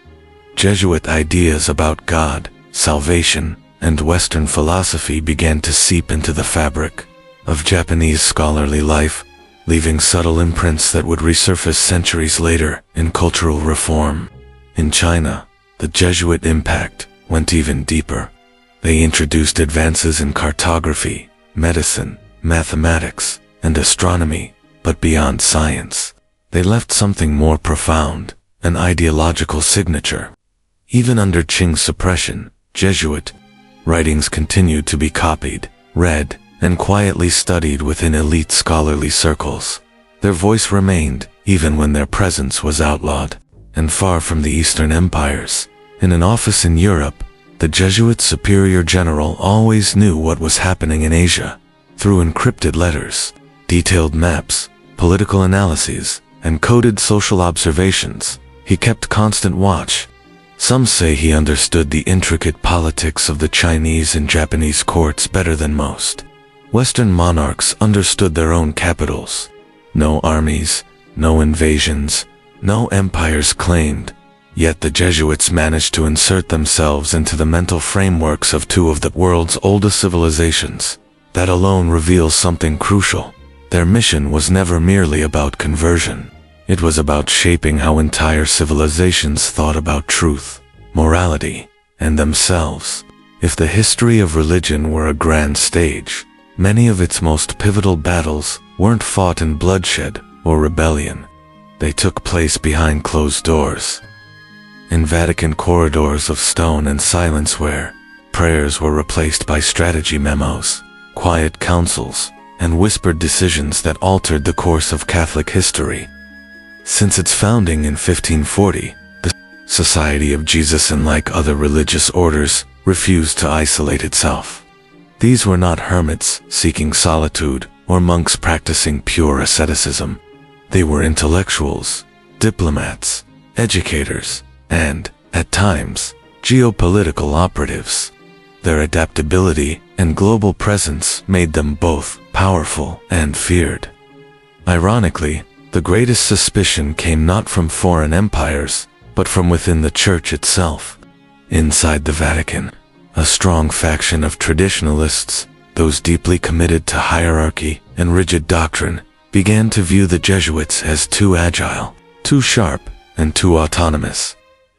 Jesuit ideas about God, salvation, and Western philosophy began to seep into the fabric of Japanese scholarly life, leaving subtle imprints that would resurface centuries later in cultural reform. In China, the Jesuit impact went even deeper. They introduced advances in cartography, medicine, mathematics, and astronomy, but beyond science, they left something more profound: an ideological signature. Even under Qing's suppression, Jesuit writings continued to be copied, read, and quietly studied within elite scholarly circles. Their voice remained, even when their presence was outlawed. And far from the Eastern empires, in an office in Europe, the Jesuit superior general always knew what was happening in Asia. Through encrypted letters, detailed maps, political analyses, and coded social observations, he kept constant watch. Some say he understood the intricate politics of the Chinese and Japanese courts better than most. Western monarchs understood their own capitals. No armies, no invasions, no empires claimed. Yet the Jesuits managed to insert themselves into the mental frameworks of two of the world's oldest civilizations. That alone reveals something crucial. Their mission was never merely about conversion. It was about shaping how entire civilizations thought about truth, morality, and themselves. If the history of religion were a grand stage, many of its most pivotal battles weren't fought in bloodshed or rebellion. They took place behind closed doors, in Vatican corridors of stone and silence where prayers were replaced by strategy memos, quiet councils, and whispered decisions that altered the course of Catholic history. Since its founding in 1540, the Society of Jesus, unlike other religious orders, refused to isolate itself. These were not hermits seeking solitude or monks practicing pure asceticism. They were intellectuals, diplomats, educators, and, at times, geopolitical operatives. Their adaptability and global presence made them both powerful and feared. Ironically, the greatest suspicion came not from foreign empires, but from within the Church itself. Inside the Vatican, a strong faction of traditionalists, those deeply committed to hierarchy and rigid doctrine, began to view the Jesuits as too agile, too sharp, and too autonomous.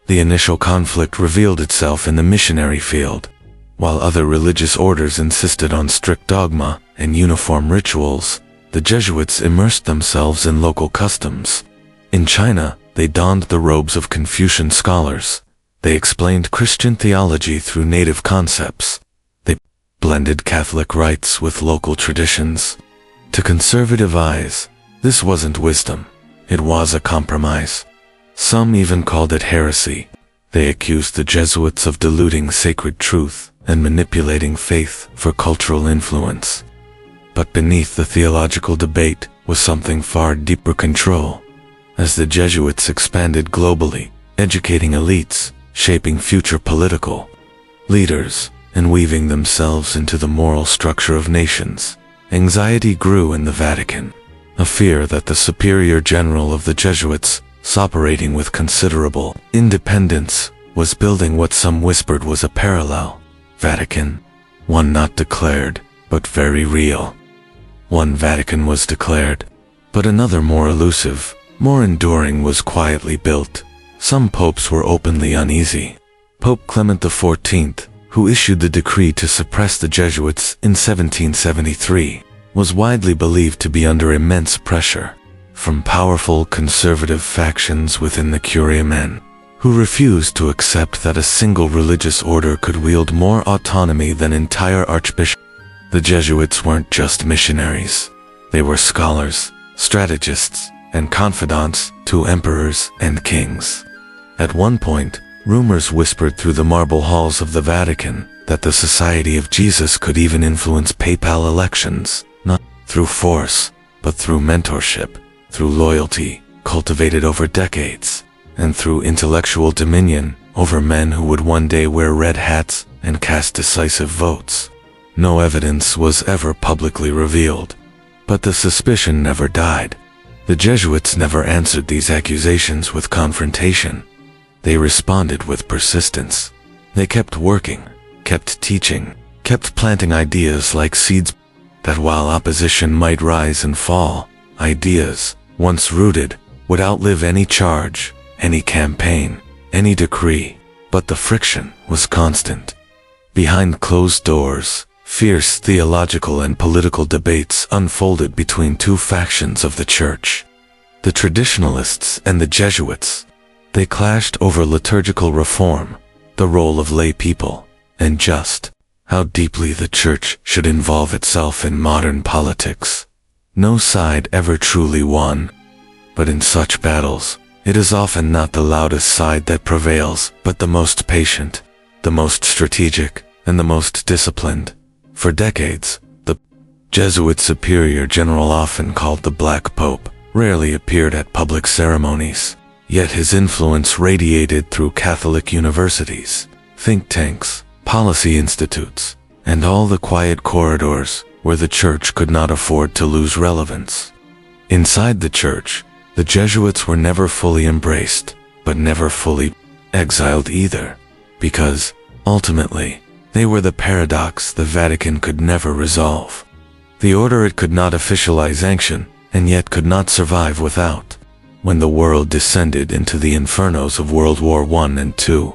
The initial conflict revealed itself in the missionary field. While other religious orders insisted on strict dogma and uniform rituals, the Jesuits immersed themselves in local customs. In China, they donned the robes of Confucian scholars. They explained Christian theology through native concepts. They blended Catholic rites with local traditions. To conservative eyes, this wasn't wisdom. It was a compromise. Some even called it heresy. They accused the Jesuits of diluting sacred truth and manipulating faith for cultural influence. But beneath the theological debate was something far deeper: control. As the Jesuits expanded globally, educating elites, shaping future political leaders, and weaving themselves into the moral structure of nations, anxiety grew in the Vatican. A fear that the superior general of the Jesuits, operating with considerable independence, was building what some whispered was a parallel Vatican, one not declared, but very real. One Vatican was declared, but another more elusive, more enduring was quietly built. Some popes were openly uneasy. Pope Clement XIV, who issued the decree to suppress the Jesuits in 1773, was widely believed to be under immense pressure from powerful conservative factions within the Curia men, who refused to accept that a single religious order could wield more autonomy than entire archbishops. The Jesuits weren't just missionaries. They were scholars, strategists, and confidants to emperors and kings. At one point, rumors whispered through the marble halls of the Vatican that the Society of Jesus could even influence papal elections, not through force, but through mentorship, through loyalty cultivated over decades, and through intellectual dominion over men who would one day wear red hats and cast decisive votes. No evidence was ever publicly revealed, but the suspicion never died. The Jesuits never answered these accusations with confrontation. They responded with persistence. They kept working, kept teaching, kept planting ideas like seeds that while opposition might rise and fall, ideas, once rooted, would outlive any charge, any campaign, any decree. But the friction was constant. Behind closed doors, fierce theological and political debates unfolded between two factions of the Church, the traditionalists and the Jesuits. They clashed over liturgical reform, the role of lay people, and just how deeply the Church should involve itself in modern politics. No side ever truly won. But in such battles, it is often not the loudest side that prevails, but the most patient, the most strategic, and the most disciplined. For decades, the Jesuit superior general, often called the Black Pope, rarely appeared at public ceremonies. Yet his influence radiated through Catholic universities, think tanks, policy institutes, and all the quiet corridors where the Church could not afford to lose relevance. Inside the Church, the Jesuits were never fully embraced, but never fully exiled either, because, ultimately, they were the paradox the Vatican could never resolve. The order it could not officialize sanction, and yet could not survive without. When the world descended into the infernos of World War I and II,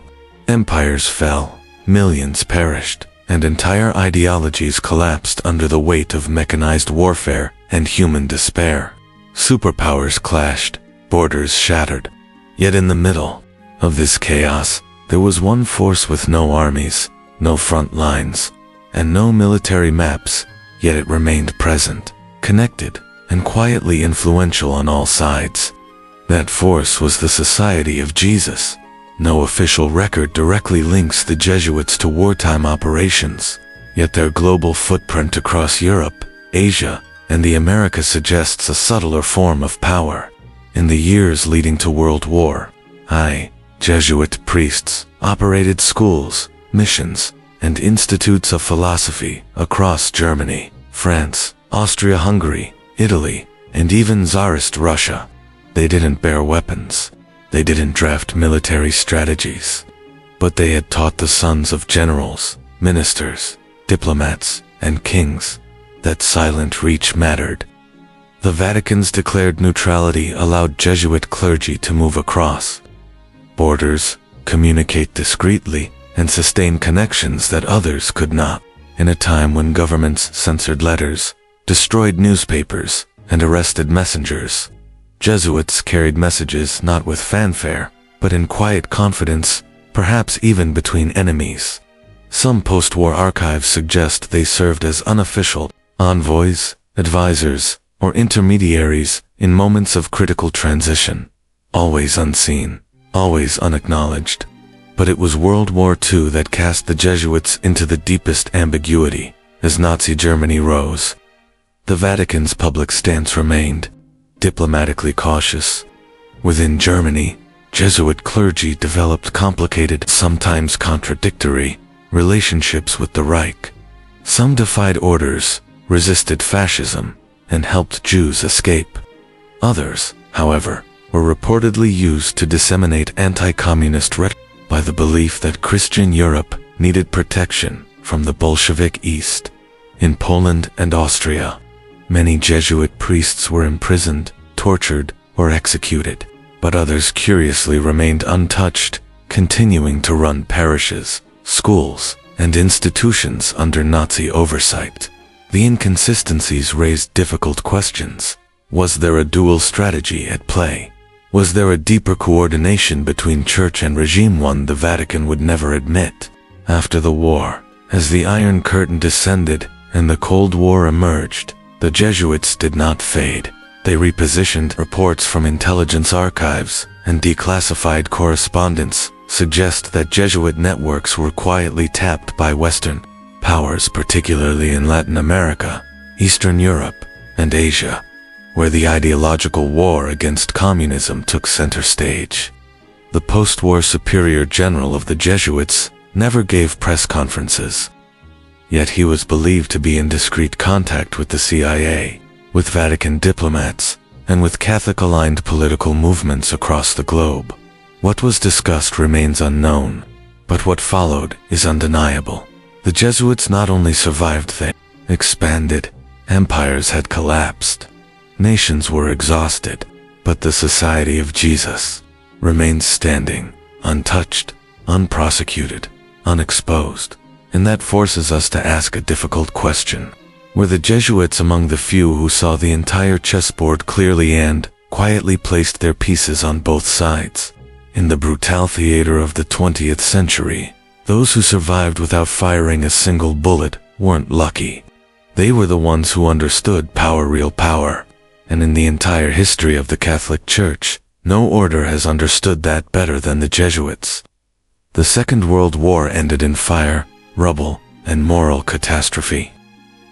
empires fell, millions perished, and entire ideologies collapsed under the weight of mechanized warfare and human despair. Superpowers clashed, borders shattered. Yet in the middle of this chaos, there was one force with no armies, no front lines, and no military maps, yet it remained present, connected, and quietly influential on all sides. That force was the Society of Jesus. No official record directly links the Jesuits to wartime operations, yet their global footprint across Europe, Asia, and the Americas suggests a subtler form of power. In the years leading to World War I, Jesuit priests operated schools, missions, and institutes of philosophy across Germany, France, Austria-Hungary, Italy, and even Tsarist Russia. They didn't bear weapons. They didn't draft military strategies. But they had taught the sons of generals, ministers, diplomats, and kings that silent reach mattered. The Vatican's declared neutrality allowed Jesuit clergy to move across borders, communicate discreetly, and sustain connections that others could not. In a time when governments censored letters, destroyed newspapers, and arrested messengers, Jesuits carried messages not with fanfare, but in quiet confidence, perhaps even between enemies. Some post-war archives suggest they served as unofficial envoys, advisors, or intermediaries in moments of critical transition. Always unseen, always unacknowledged. But it was World War II that cast the Jesuits into the deepest ambiguity. As Nazi Germany rose, the Vatican's public stance remained diplomatically cautious. Within Germany, Jesuit clergy developed complicated, sometimes contradictory, relationships with the Reich. Some defied orders, resisted fascism, and helped Jews escape. Others, however, were reportedly used to disseminate anti-communist rhetoric by the belief that Christian Europe needed protection from the Bolshevik East. In Poland and Austria, many Jesuit priests were imprisoned, tortured, or executed, but others curiously remained untouched, continuing to run parishes, schools, and institutions under Nazi oversight. The inconsistencies raised difficult questions. Was there a dual strategy at play? Was there a deeper coordination between church and regime, one the Vatican would never admit? After the war, as the Iron Curtain descended and the Cold War emerged, the Jesuits did not fade. They repositioned. Reports from intelligence archives and declassified correspondence suggest that Jesuit networks were quietly tapped by Western powers, particularly in Latin America, Eastern Europe, and Asia, where the ideological war against communism took center stage. The post-war superior general of the Jesuits never gave press conferences. Yet he was believed to be in discreet contact with the CIA, with Vatican diplomats, and with Catholic-aligned political movements across the globe. What was discussed remains unknown, but what followed is undeniable. The Jesuits not only survived, they expanded. Empires had collapsed. Nations were exhausted, but the Society of Jesus remained standing, untouched, unprosecuted, unexposed. And that forces us to ask a difficult question. Were the Jesuits among the few who saw the entire chessboard clearly and quietly placed their pieces on both sides? In the brutal theater of the 20th century, those who survived without firing a single bullet weren't lucky. They were the ones who understood power, real power. And in the entire history of the Catholic Church, no order has understood that better than the Jesuits. The Second World War ended in fire, rubble, and moral catastrophe.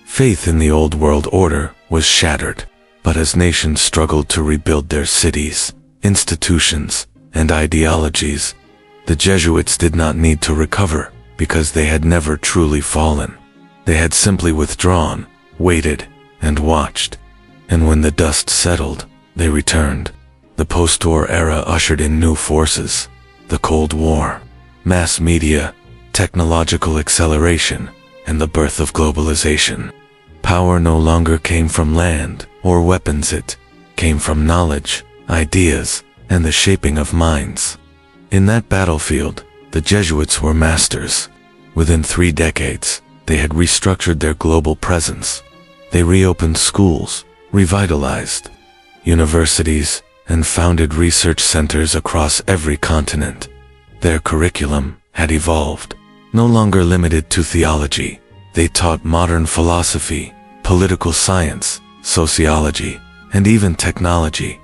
Faith in the old world order was shattered, but as nations struggled to rebuild their cities, institutions, and ideologies, the Jesuits did not need to recover because they had never truly fallen. They had simply withdrawn, waited, and watched. And when the dust settled, they returned. The post-war era ushered in new forces: the Cold War, mass media, technological acceleration, and the birth of globalization. Power no longer came from land or weapons, it came from knowledge, ideas, and the shaping of minds. In that battlefield, the Jesuits were masters. Within 3 decades, they had restructured their global presence. They reopened schools, revitalized universities, and founded research centers across every continent. Their curriculum had evolved, no longer limited to theology. They taught modern philosophy, political science, sociology, and even technology.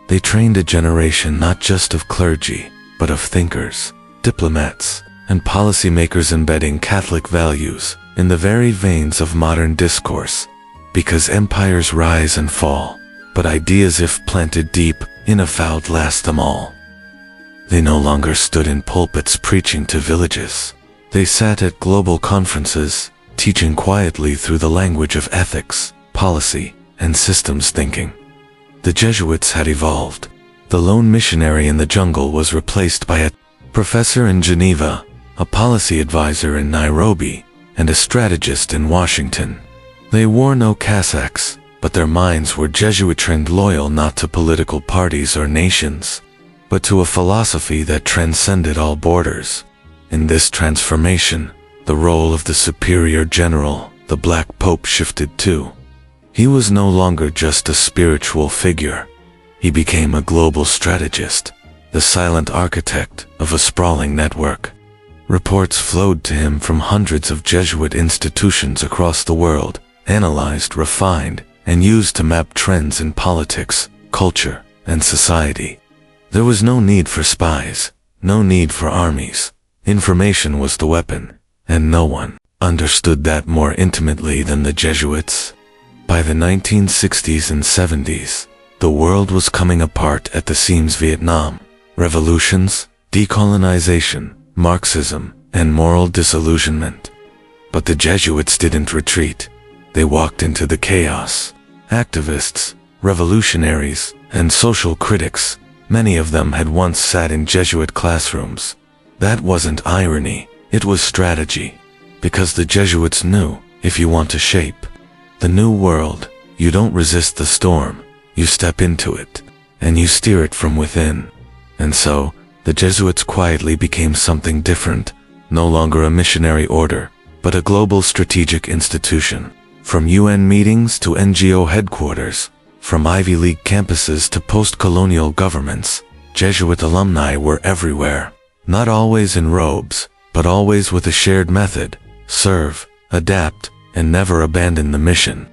They trained a generation not just of clergy, but of thinkers, diplomats, and policymakers embedding Catholic values in the very veins of modern discourse. Because empires rise and fall, but ideas, if planted deep in a found, last them all. They no longer stood in pulpits preaching to villages. They sat at global conferences, teaching quietly through the language of ethics, policy, and systems thinking. The Jesuits had evolved. The lone missionary in the jungle was replaced by a professor in Geneva, a policy advisor in Nairobi, and a strategist in Washington. They wore no cassocks, but their minds were Jesuit-trained, loyal not to political parties or nations, but to a philosophy that transcended all borders. In this transformation, the role of the superior general, the Black Pope, shifted too. He was no longer just a spiritual figure. He became a global strategist, the silent architect of a sprawling network. Reports flowed to him from hundreds of Jesuit institutions across the world, analyzed, refined, and used to map trends in politics, culture, and society. There was no need for spies, no need for armies. Information was the weapon, and no one understood that more intimately than the Jesuits. By the 1960s and 70s, the world was coming apart at the seams. Vietnam, revolutions, decolonization, Marxism, and moral disillusionment. But the Jesuits didn't retreat. They walked into the chaos. Activists, revolutionaries, and social critics, many of them had once sat in Jesuit classrooms. That wasn't irony, it was strategy. Because the Jesuits knew, if you want to shape the new world, you don't resist the storm, you step into it, and you steer it from within. And so, the Jesuits quietly became something different, no longer a missionary order, but a global strategic institution. From UN meetings to NGO headquarters, from Ivy League campuses to post-colonial governments, Jesuit alumni were everywhere. Not always in robes, but always with a shared method: serve, adapt, and never abandon the mission.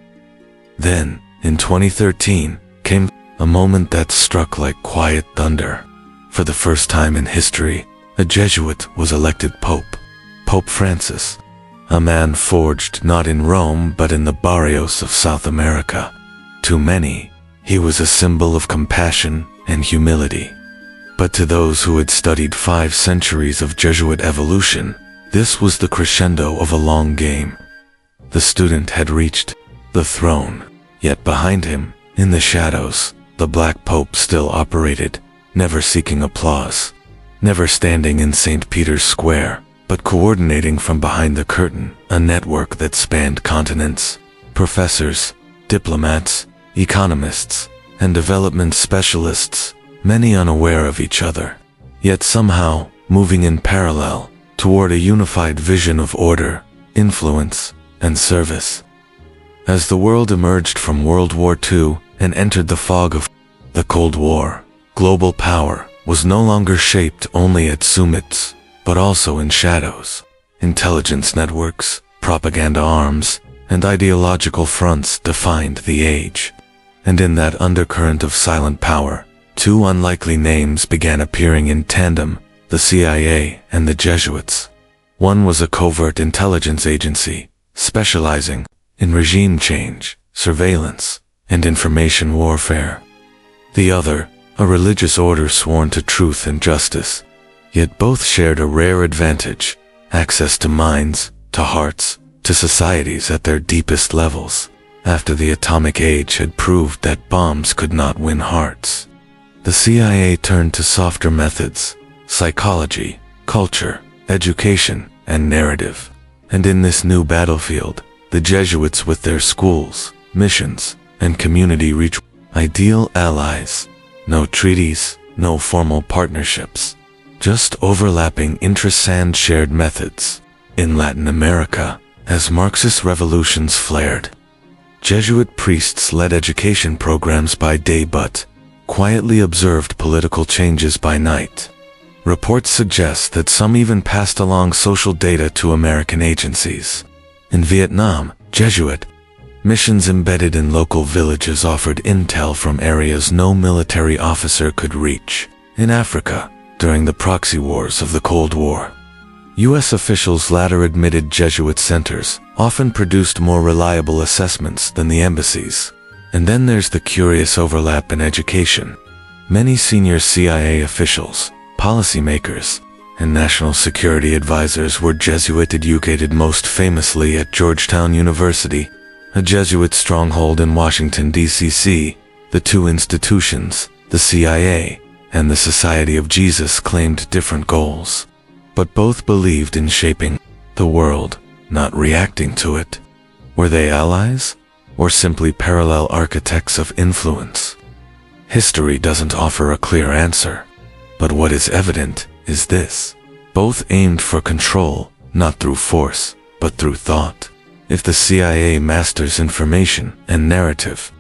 Then, in 2013, came a moment that struck like quiet thunder. For the first time in history, a Jesuit was elected Pope. Pope Francis, a man forged not in Rome but in the barrios of South America. To many, he was a symbol of compassion and humility. But to those who had studied 5 centuries of Jesuit evolution, this was the crescendo of a long game. The student had reached the throne, yet behind him, in the shadows, the Black Pope still operated, never seeking applause, never standing in St. Peter's Square, but coordinating from behind the curtain, a network that spanned continents. Professors, diplomats, economists, and development specialists, many unaware of each other, yet somehow moving in parallel toward a unified vision of order, influence, and service. As the world emerged from World War II and entered the fog of the Cold War, global power was no longer shaped only at summits, but also in shadows. Intelligence networks, propaganda arms, and ideological fronts defined the age. And in that undercurrent of silent power, 2 unlikely names began appearing in tandem: the CIA and the Jesuits. One was a covert intelligence agency, specializing in regime change, surveillance, and information warfare. The other, a religious order sworn to truth and justice. Yet both shared a rare advantage: access to minds, to hearts, to societies at their deepest levels. After the atomic age had proved that bombs could not win hearts, the CIA turned to softer methods: psychology, culture, education, and narrative. And in this new battlefield, the Jesuits with their schools, missions, and community reach ideal allies. No treaties, no formal partnerships, just overlapping interests and shared methods. In Latin America, as Marxist revolutions flared, Jesuit priests led education programs by day but quietly observed political changes by night. Reports suggest that some even passed along social data to American agencies. In Vietnam, Jesuit missions embedded in local villages offered intel from areas no military officer could reach. In Africa, during the proxy wars of the Cold War, U.S. officials later admitted Jesuit centers often produced more reliable assessments than the embassies. And then there's the curious overlap in education. Many senior CIA officials, policymakers, and national security advisors were Jesuit-educated, most famously at Georgetown University, a Jesuit stronghold in Washington, D.C. The two institutions, the CIA and the Society of Jesus, claimed different goals, but both believed in shaping the world, not reacting to it. Were they allies, or simply parallel architects of influence? History doesn't offer a clear answer, but what is evident is this: both aimed for control, not through force, but through thought. If the CIA masters information and narrative,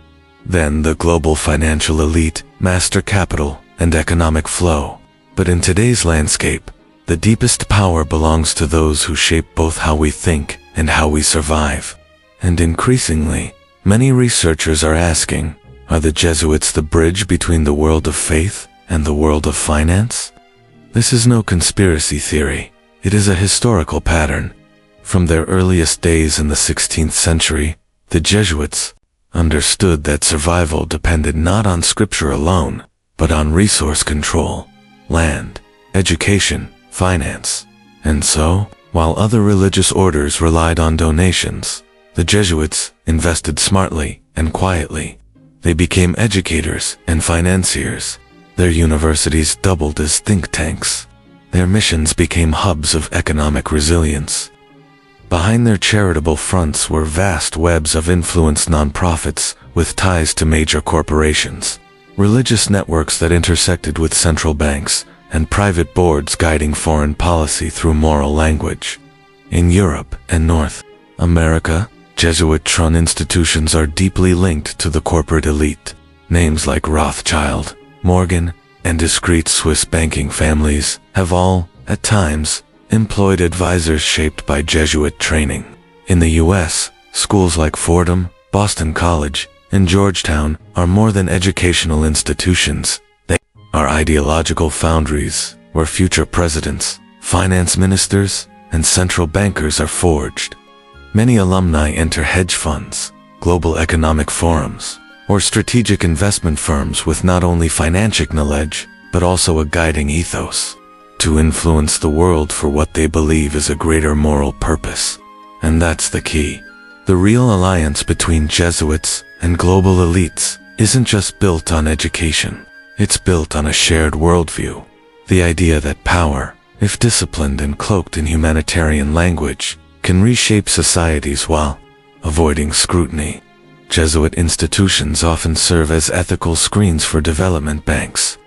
then the global financial elite master capital and economic flow. But in today's landscape, the deepest power belongs to those who shape both how we think and how we survive. And increasingly, many researchers are asking, are the Jesuits the bridge between the world of faith and the world of finance? This is no conspiracy theory. It is a historical pattern. From their earliest days in the 16th century, the Jesuits understood that survival depended not on scripture alone, but on resource control, land, education, finance. And so, while other religious orders relied on donations, the Jesuits invested smartly and quietly. They became educators and financiers. Their universities doubled as think tanks. Their missions became hubs of economic resilience. Behind their charitable fronts were vast webs of influence, nonprofits with ties to major corporations, religious networks that intersected with central banks, and private boards guiding foreign policy through moral language. In Europe and North America, Jesuit-run institutions are deeply linked to the corporate elite. Names like Rothschild, Morgan, and discreet Swiss banking families have all, at times, employed advisors shaped by Jesuit training. In the U.S., schools like Fordham, Boston College, and Georgetown are more than educational institutions. They are ideological foundries where future presidents, finance ministers, and central bankers are forged. Many alumni enter hedge funds, global economic forums, or strategic investment firms with not only financial knowledge, but also a guiding ethos to influence the world for what they believe is a greater moral purpose. And that's the key. The real alliance between Jesuits and global elites isn't just built on education. It's built on a shared worldview. The idea that power, if disciplined and cloaked in humanitarian language, can reshape societies while avoiding scrutiny. Jesuit institutions often serve as ethical screens for development banks,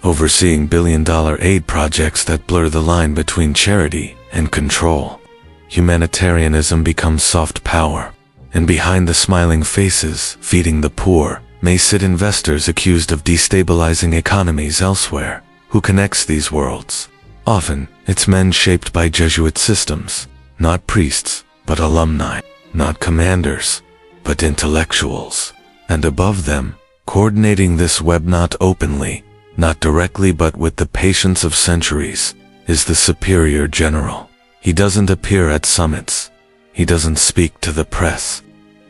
overseeing billion-dollar aid projects that blur the line between charity and control. Humanitarianism becomes soft power, and behind the smiling faces feeding the poor may sit investors accused of destabilizing economies elsewhere. Who connects these worlds? Often, it's men shaped by Jesuit systems, not priests, but alumni, not commanders, but intellectuals. And above them, coordinating this web not openly, not directly but with the patience of centuries, is the superior general. He doesn't appear at summits. He doesn't speak to the press,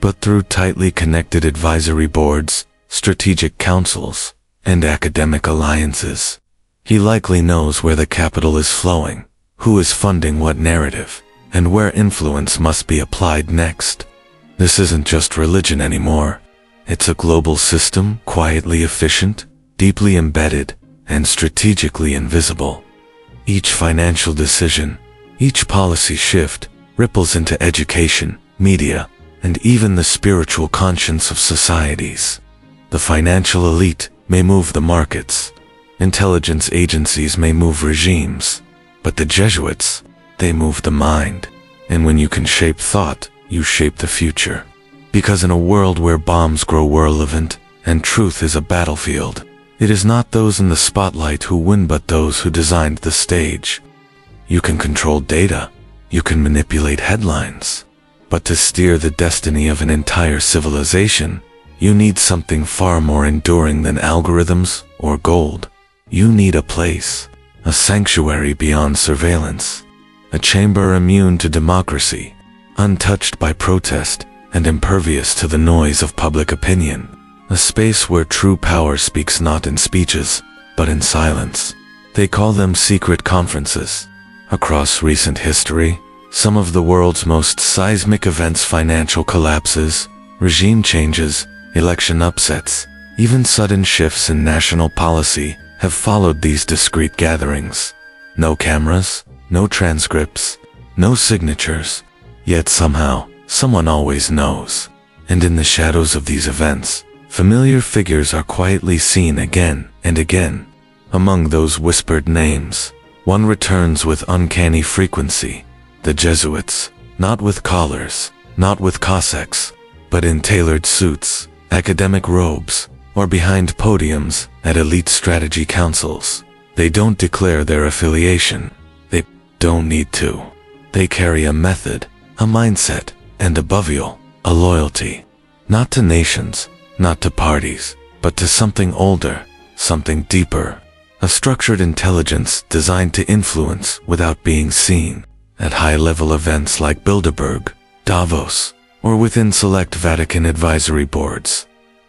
but through tightly connected advisory boards, strategic councils, and academic alliances. He likely knows where the capital is flowing, who is funding what narrative, and where influence must be applied next. This isn't just religion anymore. It's a global system, quietly efficient, deeply embedded, and strategically invisible. Each financial decision, each policy shift, ripples into education, media, and even the spiritual conscience of societies. The financial elite may move the markets. Intelligence agencies may move regimes. But the Jesuits, they move the mind. And when you can shape thought, you shape the future. Because in a world where bombs grow irrelevant and truth is a battlefield, it is not those in the spotlight who win but those who designed the stage. You can control data, you can manipulate headlines, but to steer the destiny of an entire civilization, you need something far more enduring than algorithms or gold. You need a place, a sanctuary beyond surveillance, a chamber immune to democracy, untouched by protest and impervious to the noise of public opinion, a space where true power speaks not in speeches, but in silence. They call them secret conferences. Across recent history, some of the world's most seismic events, financial collapses, regime changes, election upsets, even sudden shifts in national policy have followed these discreet gatherings. No cameras, no transcripts, no signatures, yet somehow, someone always knows. And in the shadows of these events, familiar figures are quietly seen again and again. Among those whispered names, one returns with uncanny frequency: the Jesuits, not with collars, not with Cossacks, but in tailored suits, academic robes, or behind podiums at elite strategy councils. They don't declare their affiliation. They don't need to. They carry a method, a mindset, and above all, a loyalty. Not to nations, not to parties, but to something older, something deeper. A structured intelligence designed to influence without being seen. At high-level events like Bilderberg, Davos, or within select Vatican advisory boards,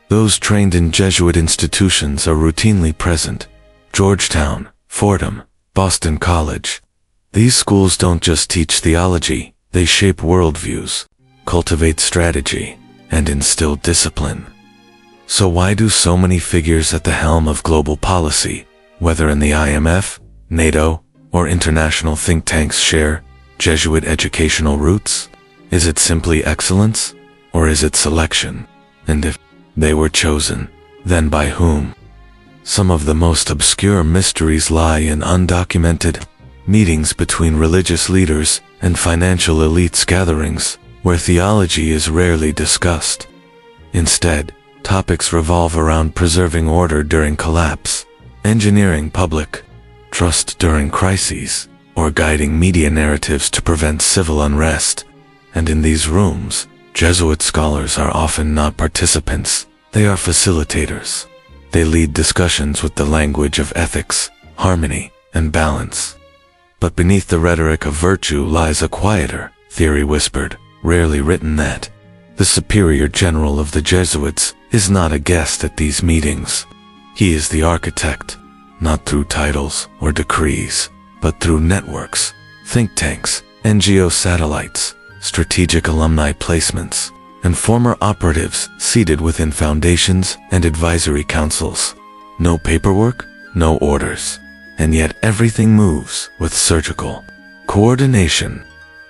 those trained in Jesuit institutions are routinely present. Georgetown, Fordham, Boston College. These schools don't just teach theology, they shape worldviews, cultivate strategy, and instill discipline. So why do so many figures at the helm of global policy, whether in the IMF, NATO, or international think tanks, share Jesuit educational roots? Is it simply excellence, or is it selection? And if they were chosen, then by whom? Some of the most obscure mysteries lie in undocumented meetings between religious leaders and financial elites, gatherings where theology is rarely discussed. Instead, topics revolve around preserving order during collapse, engineering public trust during crises, or guiding media narratives to prevent civil unrest. And in these rooms, Jesuit scholars are often not participants, they are facilitators. They lead discussions with the language of ethics, harmony, and balance. But beneath the rhetoric of virtue lies a quieter, theory whispered, rarely written, that the superior general of the Jesuits is not a guest at these meetings. He is the architect, not through titles or decrees, but through networks, think tanks, NGO satellites, strategic alumni placements, and former operatives seated within foundations and advisory councils. No paperwork, no orders, and yet everything moves with surgical coordination.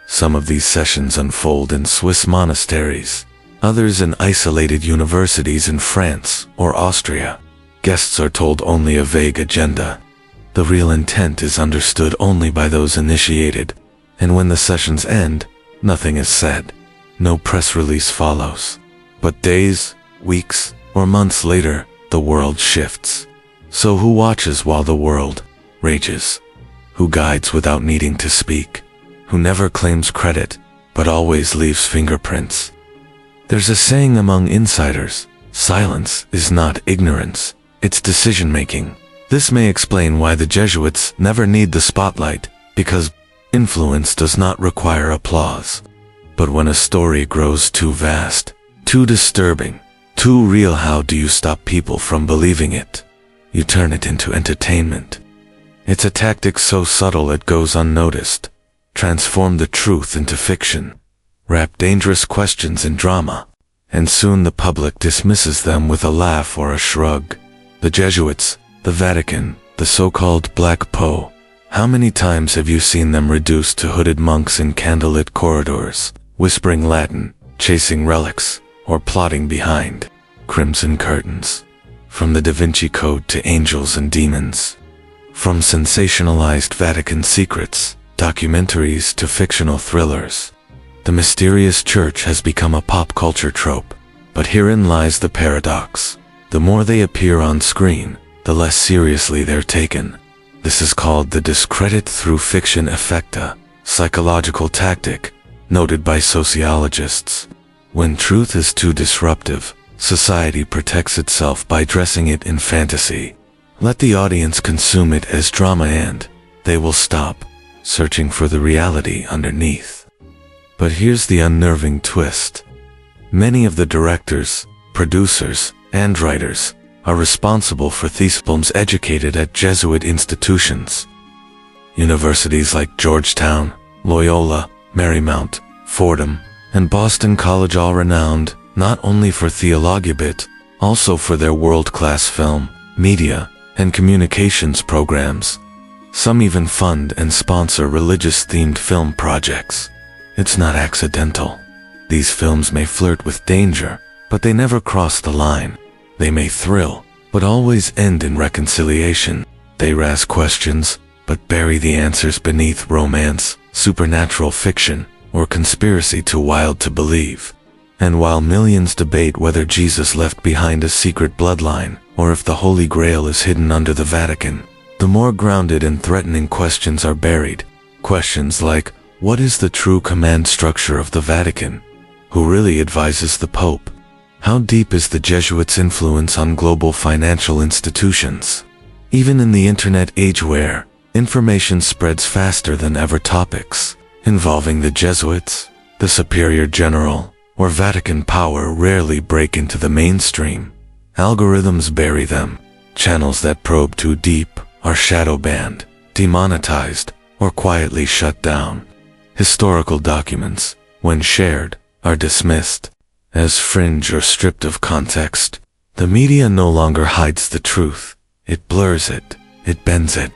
Some of these sessions unfold in Swiss monasteries, others in isolated universities in France or Austria. Guests are told only a vague agenda. The real intent is understood only by those initiated, and when the sessions end, nothing is said. No press release follows. But days, weeks, or months later, the world shifts. So who watches while the world rages? Who guides without needing to speak? Who never claims credit, but always leaves fingerprints? There's a saying among insiders: silence is not ignorance, it's decision-making. This may explain why the Jesuits never need the spotlight, because influence does not require applause. But when a story grows too vast, too disturbing, too real, how do you stop people from believing it? You turn it into entertainment. It's a tactic so subtle it goes unnoticed. Transform the truth into fiction. Wrap dangerous questions in drama. And soon the public dismisses them with a laugh or a shrug. The Jesuits, the Vatican, the so-called Black Poe. How many times have you seen them reduced to hooded monks in candlelit corridors, whispering Latin, chasing relics, or plotting behind crimson curtains? From the Da Vinci Code to angels and demons. From sensationalized Vatican secrets, documentaries to fictional thrillers. The mysterious church has become a pop culture trope. But herein lies the paradox. The more they appear on screen, the less seriously they're taken. This is called the discredit through fiction effect, a psychological tactic noted by sociologists. When truth is too disruptive, society protects itself by dressing it in fantasy. Let the audience consume it as drama and they will stop searching for the reality underneath. But here's the unnerving twist. Many of the directors, producers, and writers are responsible for these films educated at Jesuit institutions. Universities like Georgetown, Loyola, Marymount, Fordham, and Boston College, all renowned not only for theology but also for their world-class film, media, and communications programs. Some even fund and sponsor religious-themed film projects. It's not accidental. These films may flirt with danger, but they never cross the line. They may thrill, but always end in reconciliation. They raise questions, but bury the answers beneath romance, supernatural fiction, or conspiracy too wild to believe. And while millions debate whether Jesus left behind a secret bloodline, or if the Holy Grail is hidden under the Vatican, the more grounded and threatening questions are buried. Questions like, what is the true command structure of the Vatican? Who really advises the Pope? How deep is the Jesuits' influence on global financial institutions? Even in the internet age where information spreads faster than ever, topics involving the Jesuits, the Superior General, or Vatican power rarely break into the mainstream. Algorithms bury them. Channels that probe too deep are shadow banned, demonetized, or quietly shut down. Historical documents, when shared, are dismissed as fringe or stripped of context. The media no longer hides the truth. It blurs it, it bends it,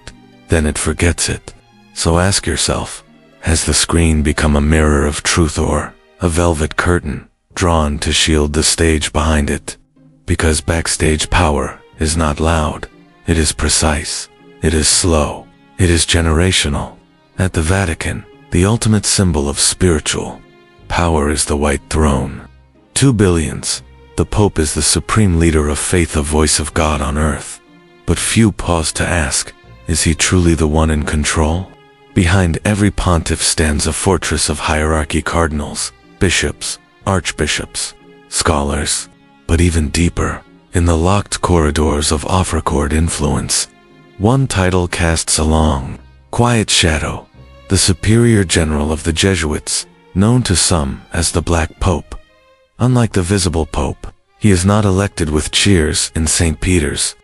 then it forgets it. So ask yourself, has the screen become a mirror of truth or a velvet curtain drawn to shield the stage behind it? Because backstage power is not loud, it is precise, it is slow, it is generational. At the Vatican, the ultimate symbol of spiritual power is the white throne. 2 billions, the Pope is the supreme leader of faith, a voice of God on earth. But few pause to ask, is he truly the one in control? Behind every pontiff stands a fortress of hierarchy: cardinals, bishops, archbishops, scholars. But even deeper, in the locked corridors of off-record influence, one title casts a long, quiet shadow: the Superior General of the Jesuits, known to some as the Black Pope. Unlike the visible Pope, he is not elected with cheers in St. Peter's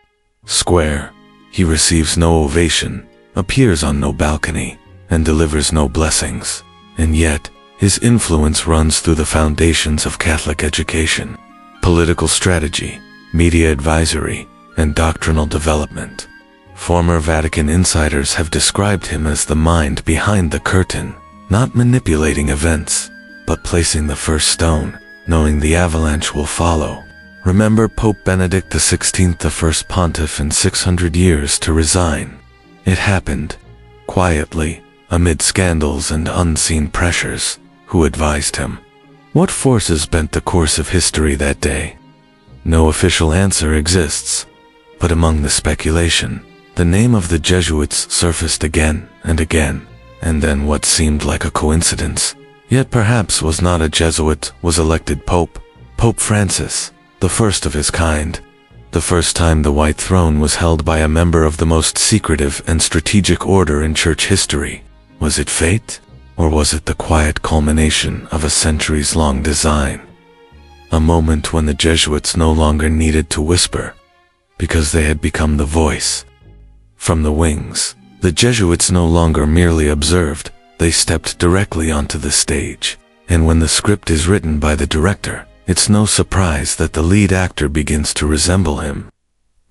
Square. He receives no ovation, appears on no balcony, and delivers no blessings. And yet, his influence runs through the foundations of Catholic education, political strategy, media advisory, and doctrinal development. Former Vatican insiders have described him as the mind behind the curtain, not manipulating events, but placing the first stone, knowing the avalanche will follow. Remember Pope Benedict XVI, the first pontiff in 600 years to resign. It happened quietly, amid scandals and unseen pressures. Who advised him? What forces bent the course of history that day? No official answer exists, but among the speculation, the name of the Jesuits surfaced again and again, and then what seemed like a coincidence, yet perhaps was not a Jesuit, was elected Pope. Pope Francis, the first of his kind. The first time the White Throne was held by a member of the most secretive and strategic order in church history. Was it fate? Or was it the quiet culmination of a centuries-long design? A moment when the Jesuits no longer needed to whisper, because they had become the voice. From the wings, the Jesuits no longer merely observed, they stepped directly onto the stage. And when the script is written by the director, it's no surprise that the lead actor begins to resemble him.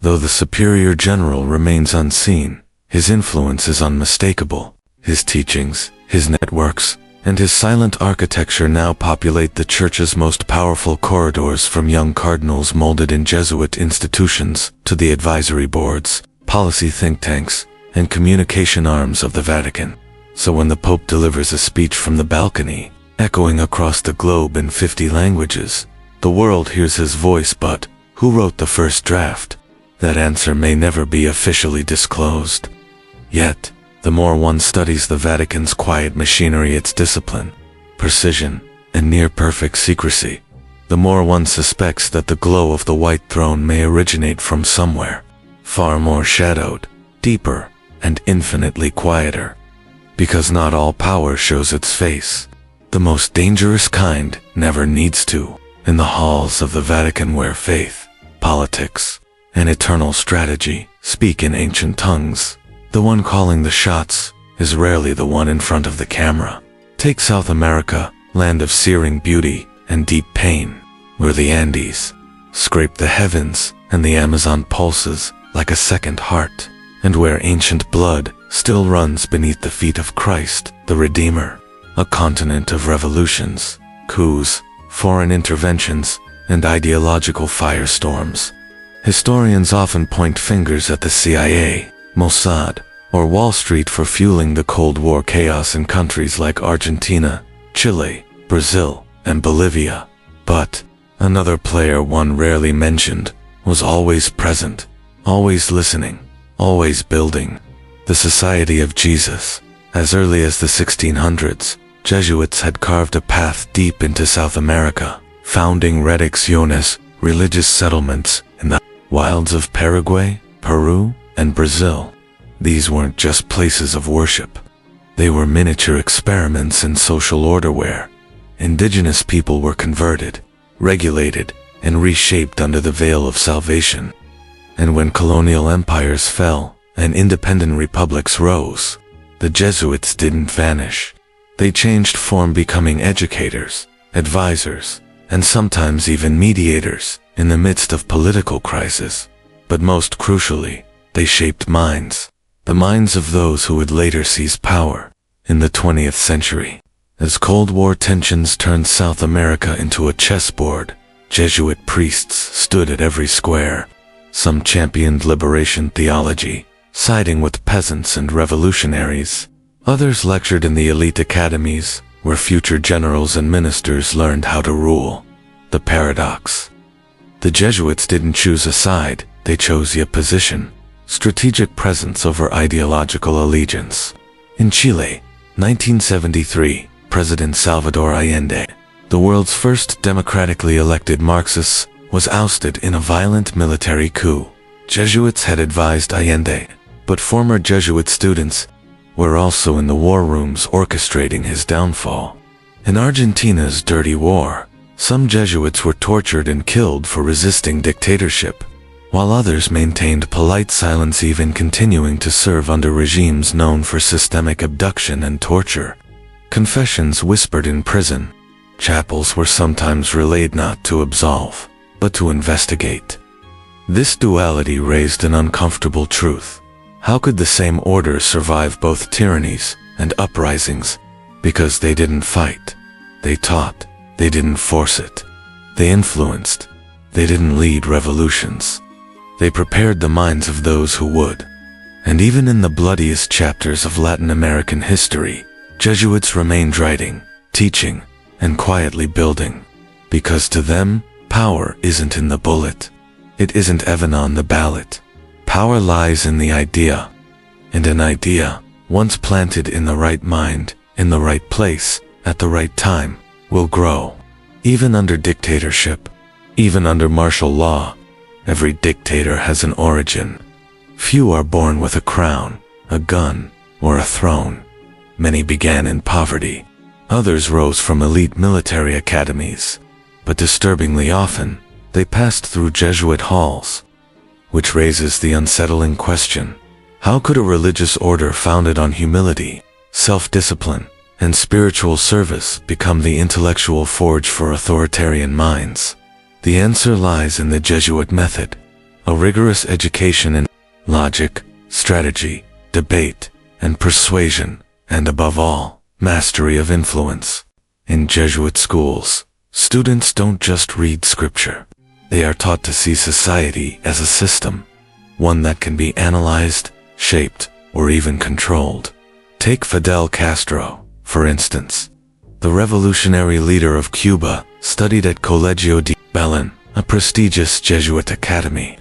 Though the Superior General remains unseen, his influence is unmistakable. His teachings, his networks, and his silent architecture now populate the Church's most powerful corridors, from young cardinals molded in Jesuit institutions to the advisory boards, policy think tanks, and communication arms of the Vatican. So when the Pope delivers a speech from the balcony, echoing across the globe in 50 languages. The world hears his voice, but who wrote the first draft? That answer may never be officially disclosed. Yet, the more one studies the Vatican's quiet machinery, its discipline, precision, and near-perfect secrecy, the more one suspects that the glow of the White Throne may originate from somewhere far more shadowed, deeper, and infinitely quieter. Because not all power shows its face. The most dangerous kind never needs to. In the halls of the Vatican, where faith, politics, and eternal strategy speak in ancient tongues, the one calling the shots is rarely the one in front of the camera. Take South America, land of searing beauty and deep pain, where the Andes scrape the heavens and the Amazon pulses like a second heart, and where ancient blood still runs beneath the feet of Christ, the Redeemer. A continent of revolutions, coups, foreign interventions, and ideological firestorms. Historians often point fingers at the CIA, Mossad, or Wall Street for fueling the Cold War chaos in countries like Argentina, Chile, Brazil, and Bolivia. But another player one rarely mentioned was always present, always listening, always building. The Society of Jesus. As early as the 1600s, Jesuits had carved a path deep into South America, founding redacciones, religious settlements, in the wilds of Paraguay, Peru, and Brazil. These weren't just places of worship. They were miniature experiments in social order where indigenous people were converted, regulated, and reshaped under the veil of salvation. And when colonial empires fell and independent republics rose, the Jesuits didn't vanish. They changed form, becoming educators, advisors, and sometimes even mediators in the midst of political crisis. But most crucially, they shaped minds, the minds of those who would later seize power in the 20th century. As Cold War tensions turned South America into a chessboard, Jesuit priests stood at every square. Some championed liberation theology, siding with peasants and revolutionaries. Others lectured in the elite academies, where future generals and ministers learned how to rule. The paradox. The Jesuits didn't choose a side, they chose a position. Strategic presence over ideological allegiance. In Chile, 1973, President Salvador Allende, the world's first democratically elected Marxist, was ousted in a violent military coup. Jesuits had advised Allende, but former Jesuit students were also in the war rooms orchestrating his downfall. In Argentina's dirty war, some Jesuits were tortured and killed for resisting dictatorship, while others maintained polite silence, even continuing to serve under regimes known for systemic abduction and torture. Confessions whispered in prison. Chapels were sometimes relayed not to absolve, but to investigate. This duality raised an uncomfortable truth. How could the same order survive both tyrannies and uprisings? Because they didn't fight. They taught. They didn't force it. They influenced. They didn't lead revolutions. They prepared the minds of those who would. And even in the bloodiest chapters of Latin American history, Jesuits remained writing, teaching, and quietly building. Because to them, power isn't in the bullet. It isn't even on the ballot. Power lies in the idea. And an idea, once planted in the right mind, in the right place, at the right time, will grow. Even under dictatorship, even under martial law, every dictator has an origin. Few are born with a crown, a gun, or a throne. Many began in poverty. Others rose from elite military academies. But disturbingly often, they passed through Jesuit halls. Which raises the unsettling question: how could a religious order founded on humility, self-discipline, and spiritual service become the intellectual forge for authoritarian minds? The answer lies in the Jesuit method, a rigorous education in logic, strategy, debate, and persuasion, and above all, mastery of influence. In Jesuit schools, students don't just read scripture. They are taught to see society as a system, one that can be analyzed, shaped, or even controlled. Take Fidel Castro, for instance. the revolutionary leader of Cuba, studied at Colegio de Belen, a prestigious Jesuit academy.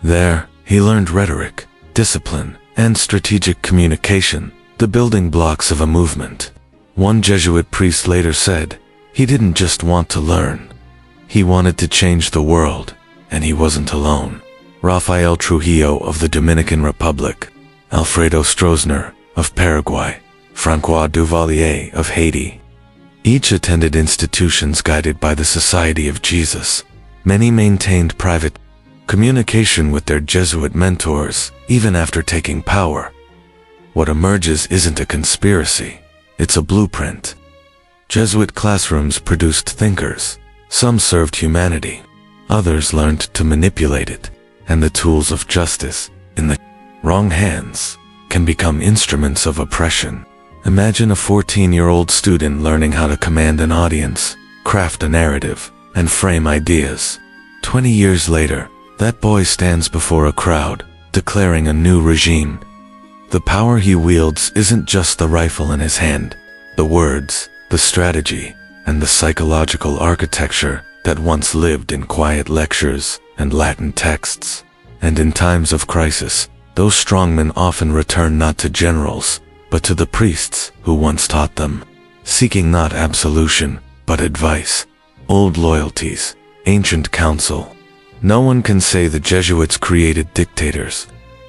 There, he learned rhetoric, discipline, and strategic communication, the building blocks of a movement. One Jesuit priest later said, he didn't just want to learn. He wanted to change the world, and he wasn't alone. Rafael Trujillo of the Dominican Republic, Alfredo Stroessner of Paraguay, Francois Duvalier of Haiti. Each attended institutions guided by the Society of Jesus. Many maintained private communication with their Jesuit mentors, even after taking power. What emerges isn't a conspiracy, it's a blueprint. Jesuit classrooms produced thinkers. Some served humanity. Others learned to manipulate it, and the tools of justice, in the wrong hands, can become instruments of oppression. Imagine a 14-year-old student learning how to command an audience, craft a narrative, and frame ideas. 20 years later, that boy stands before a crowd, declaring a new regime. The power he wields isn't just the rifle in his hand. The words, the strategy, and the psychological architecture that once lived in quiet lectures and Latin texts. And in times of crisis, those strongmen often return not to generals, but to the priests who once taught them, seeking not absolution, but advice, old loyalties, ancient counsel. No one can say the Jesuits created dictators,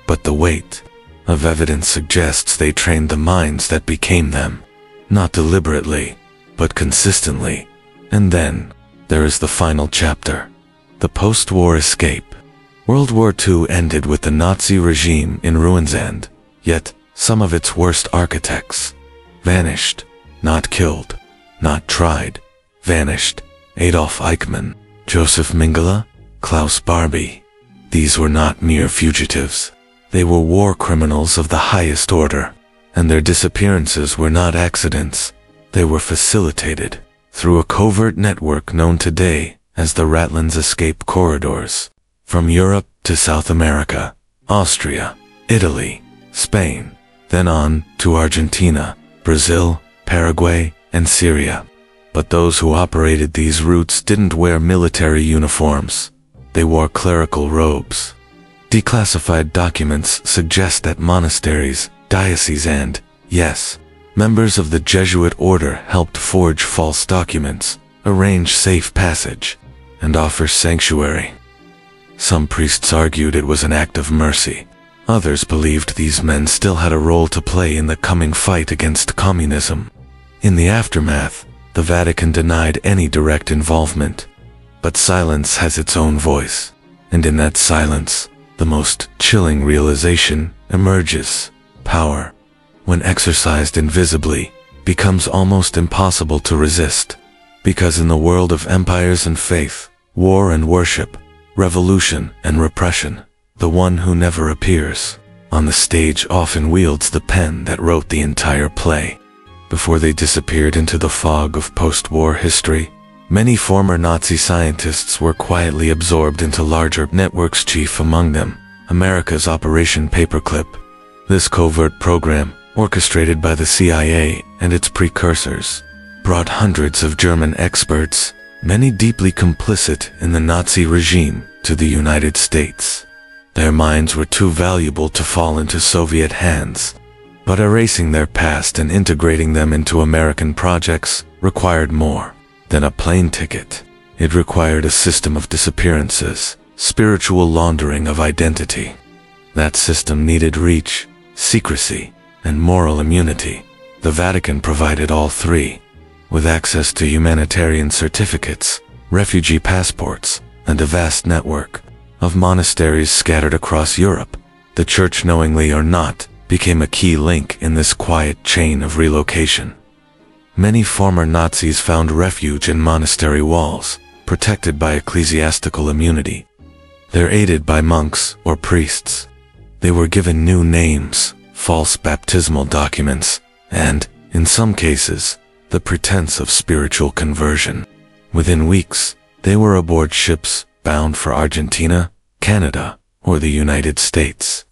but the weight of evidence suggests they trained the minds that became them, not deliberately, but consistently. And then, there is the final chapter, the post-war escape. World War II ended with the Nazi regime in ruins, and yet some of its worst architects vanished, not killed, not tried, vanished. Adolf Eichmann, Joseph Mengele, Klaus Barbie. These were not mere fugitives. They were war criminals of the highest order, and their disappearances were not accidents. They were facilitated through a covert network known today as the Ratlands Escape Corridors. From Europe to South America, Austria, Italy, Spain, then on to Argentina, Brazil, Paraguay, and Syria. But those who operated these routes didn't wear military uniforms. They wore clerical robes. Declassified documents suggest that monasteries, dioceses, and, yes, members of the Jesuit order helped forge false documents, arrange safe passage, and offer sanctuary. Some priests argued it was an act of mercy. Others believed these men still had a role to play in the coming fight against communism. In the aftermath, the Vatican denied any direct involvement. But silence has its own voice, and in that silence, the most chilling realization emerges. Power, when exercised invisibly, becomes almost impossible to resist. Because in the world of empires and faith, war and worship, revolution and repression, the one who never appears on the stage often wields the pen that wrote the entire play. Before they disappeared into the fog of post-war history, many former Nazi scientists were quietly absorbed into larger networks, chief among them, America's Operation Paperclip. This covert program, orchestrated by the CIA and its precursors, brought hundreds of German experts, many deeply complicit in the Nazi regime, to the United States. Their minds were too valuable to fall into Soviet hands, but erasing their past and integrating them into American projects required more than a plane ticket. It required a system of disappearances, spiritual laundering of identity. That system needed reach, secrecy, and moral immunity. The Vatican provided all three, with access to humanitarian certificates, refugee passports, and a vast network of monasteries scattered across Europe. The Church, knowingly or not, became a key link in this quiet chain of relocation. Many former Nazis found refuge in monastery walls, protected by ecclesiastical immunity. They're aided by monks or priests. They were given new names, false baptismal documents, and, in some cases, the pretense of spiritual conversion. Within weeks, they were aboard ships bound for Argentina, Canada, or the United States.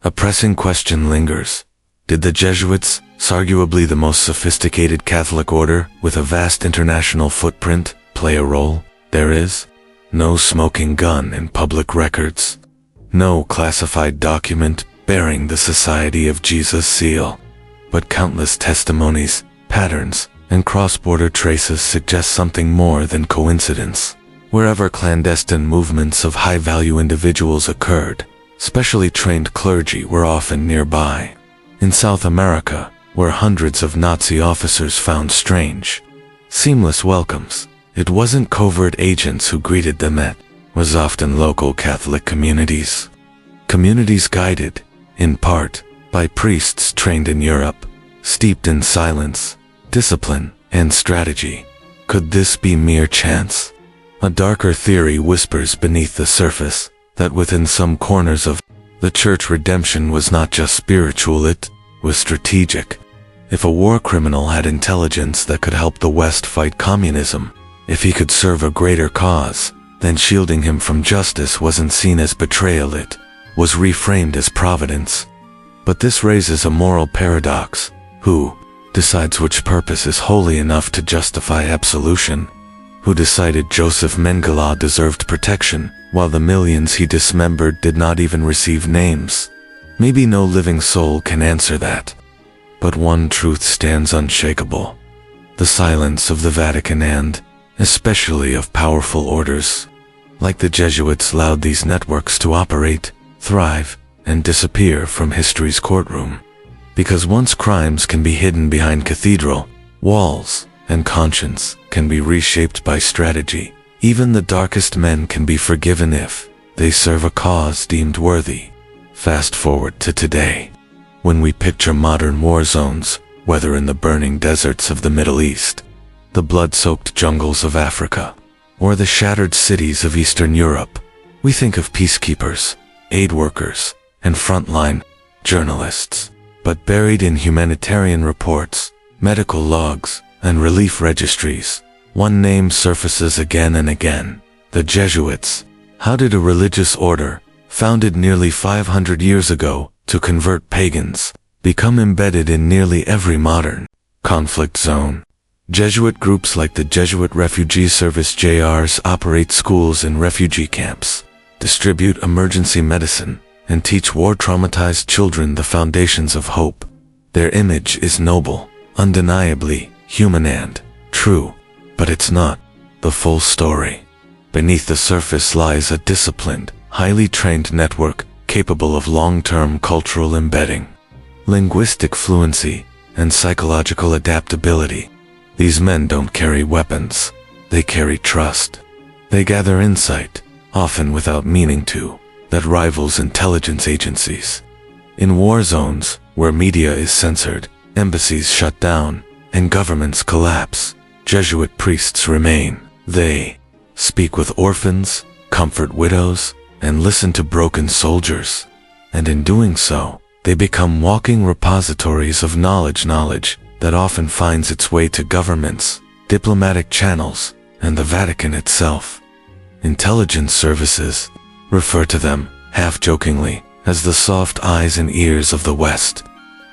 A pressing question lingers. Did the Jesuits, arguably the most sophisticated Catholic order with a vast international footprint, play a role? There is no smoking gun in public records, no classified document bearing the Society of Jesus seal, but countless testimonies, patterns, and cross-border traces suggest something more than coincidence. Wherever clandestine movements of high-value individuals occurred, specially trained clergy were often nearby. In South America, where hundreds of Nazi officers found strange, seamless welcomes, it wasn't covert agents who greeted them, it was often local Catholic communities. Communities guided, in part, by priests trained in Europe, steeped in silence, discipline, and strategy. Could this be mere chance? A darker theory whispers beneath the surface that within some corners of the church redemption was not just spiritual, it was strategic. If a war criminal had intelligence that could help the West fight communism, if he could serve a greater cause, then shielding him from justice wasn't seen as betrayal, it was reframed as providence. But this raises a moral paradox. Who decides which purpose is holy enough to justify absolution? Who decided Joseph Mengele deserved protection, while the millions he dismembered did not even receive names? Maybe no living soul can answer that. But one truth stands unshakable: the silence of the Vatican and, especially of powerful orders like the Jesuits, allowed these networks to operate, thrive, and disappear from history's courtroom. Because once crimes can be hidden behind cathedral walls, and conscience can be reshaped by strategy, even the darkest men can be forgiven if they serve a cause deemed worthy. Fast forward to today. When we picture modern war zones, whether in the burning deserts of the Middle East, the blood-soaked jungles of Africa, or the shattered cities of Eastern Europe, we think of peacekeepers, aid workers, and frontline journalists. But buried in humanitarian reports, medical logs, and relief registries, one name surfaces again and again: the Jesuits. How did a religious order, founded nearly 500 years ago to convert pagans, become embedded in nearly every modern conflict zone? Jesuit groups like the Jesuit Refugee Service (JRs) operate schools in refugee camps, distribute emergency medicine, and teach war-traumatized children the foundations of hope. Their image is noble, undeniably human and true, but it's not the full story. Beneath the surface lies a disciplined, highly trained network capable of long-term cultural embedding, linguistic fluency, and psychological adaptability. These men don't carry weapons, they carry trust. They gather insight, often without meaning to, that rivals intelligence agencies. In war zones, where media is censored, embassies shut down, and governments collapse, Jesuit priests remain. They speak with orphans, comfort widows, and listen to broken soldiers. And in doing so, they become walking repositories of knowledge that often finds its way to governments, diplomatic channels, and the Vatican itself. Intelligence services refer to them, half-jokingly, as the soft eyes and ears of the West.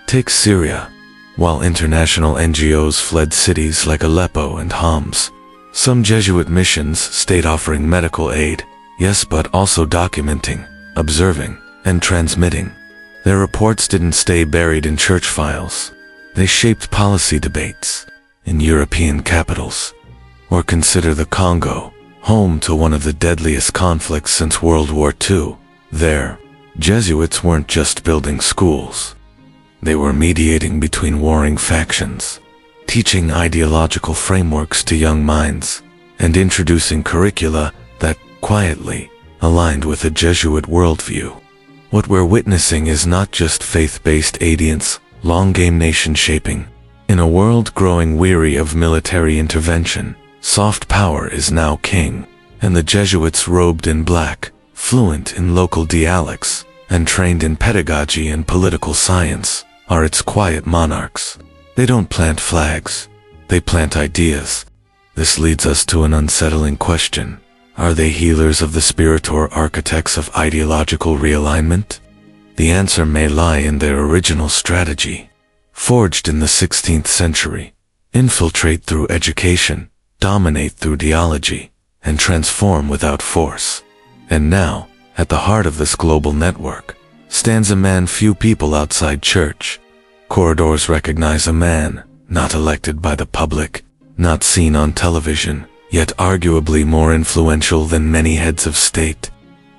Take Syria. While international NGOs fled cities like Aleppo and Homs, some Jesuit missions stayed offering medical aid, yes, but also documenting, observing, and transmitting. Their reports didn't stay buried in church files. They shaped policy debates in European capitals. Or consider the Congo, home to one of the deadliest conflicts since World War II. There, Jesuits weren't just building schools. They were mediating between warring factions, teaching ideological frameworks to young minds, and introducing curricula that, quietly, aligned with a Jesuit worldview. What we're witnessing is not just faith-based audience, long-game nation-shaping. In a world growing weary of military intervention, soft power is now king, and the Jesuits, robed in black, fluent in local dialects, and trained in pedagogy and political science, are its quiet monarchs. They don't plant flags, they plant ideas. This leads us to an unsettling question. Are they healers of the spirit or architects of ideological realignment? The answer may lie in their original strategy. Forged in the 16th century, infiltrate through education, dominate through ideology, and transform without force. And now, at the heart of this global network, stands a man few people outside church. Corridors recognize a man, not elected by the public, not seen on television, yet arguably more influential than many heads of state.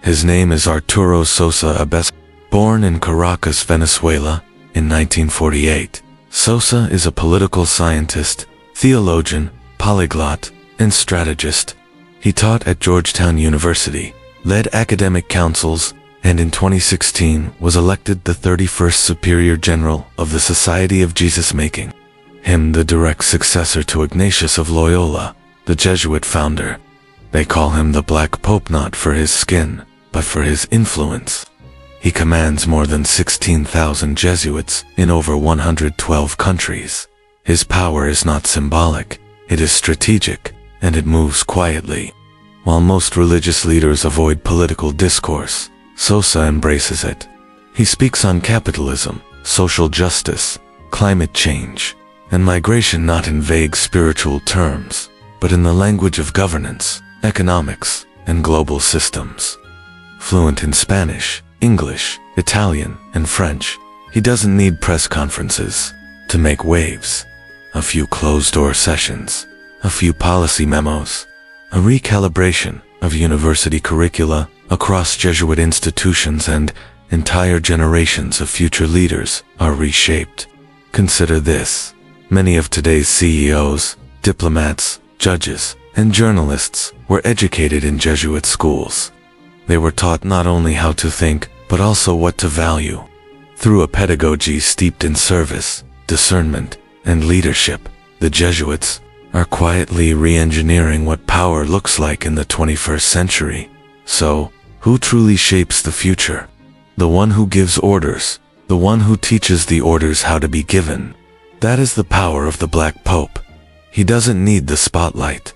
His name is Arturo Sosa Abes. Born in Caracas, Venezuela, in 1948, Sosa is a political scientist, theologian, polyglot, and strategist. He taught at Georgetown University, led academic councils, and in 2016 was elected the 31st Superior General of the Society of Jesus Making. Him the direct successor to Ignatius of Loyola, the Jesuit founder. They call him the Black Pope not for his skin, but for his influence. He commands more than 16,000 Jesuits in over 112 countries. His power is not symbolic, it is strategic, and it moves quietly. While most religious leaders avoid political discourse, Sosa embraces it. He speaks on capitalism, social justice, climate change, and migration not in vague spiritual terms, but in the language of governance, economics, and global systems. Fluent in Spanish, English, Italian, and French, he doesn't need press conferences to make waves. A few closed-door sessions, a few policy memos, a recalibration of university curricula across Jesuit institutions, and entire generations of future leaders are reshaped. Consider this. Many of today's CEOs, diplomats, judges, and journalists were educated in Jesuit schools. They were taught not only how to think, but also what to value. Through a pedagogy steeped in service, discernment, and leadership, the Jesuits are quietly re-engineering what power looks like in the 21st century. So, who truly shapes the future? The one who gives orders, the one who teaches the orders how to be given. That is the power of the Black Pope. He doesn't need the spotlight.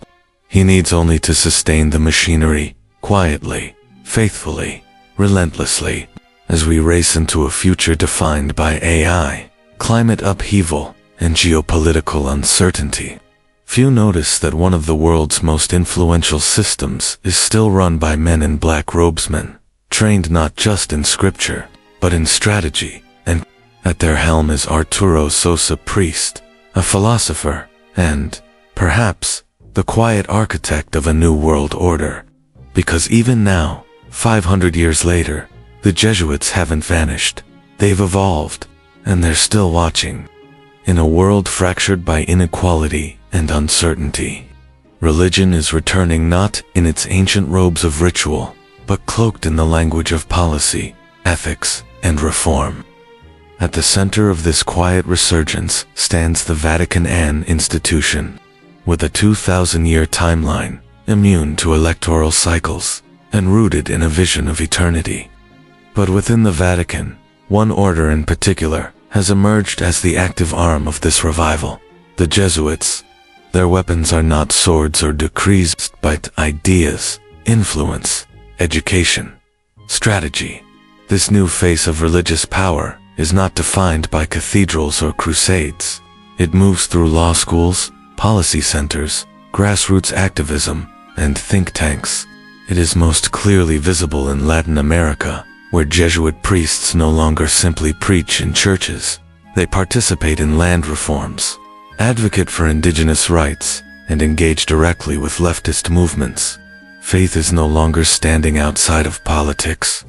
He needs only to sustain the machinery, quietly, faithfully, relentlessly, as we race into a future defined by AI, climate upheaval, and geopolitical uncertainty. Few notice that one of the world's most influential systems is still run by men in black robesmen, trained not just in scripture, but in strategy, and at their helm is Arturo Sosa, priest, a philosopher, and, perhaps, the quiet architect of a new world order. Because even now, 500 years later, the Jesuits haven't vanished. They've evolved, and they're still watching. In a world fractured by inequality and uncertainty, religion is returning not in its ancient robes of ritual, but cloaked in the language of policy, ethics, and reform. At the center of this quiet resurgence stands the Vatican institution, with a 2,000-year timeline, immune to electoral cycles, and rooted in a vision of eternity. But within the Vatican, one order in particular has emerged as the active arm of this revival: the Jesuits. Their weapons are not swords or decrees, but ideas, influence, education, strategy. This new face of religious power is not defined by cathedrals or crusades. It moves through law schools, policy centers, grassroots activism, and think tanks. It is most clearly visible in Latin America, where Jesuit priests no longer simply preach in churches. They participate in land reforms, advocate for indigenous rights, and engage directly with leftist movements. Faith is no longer standing outside of politics.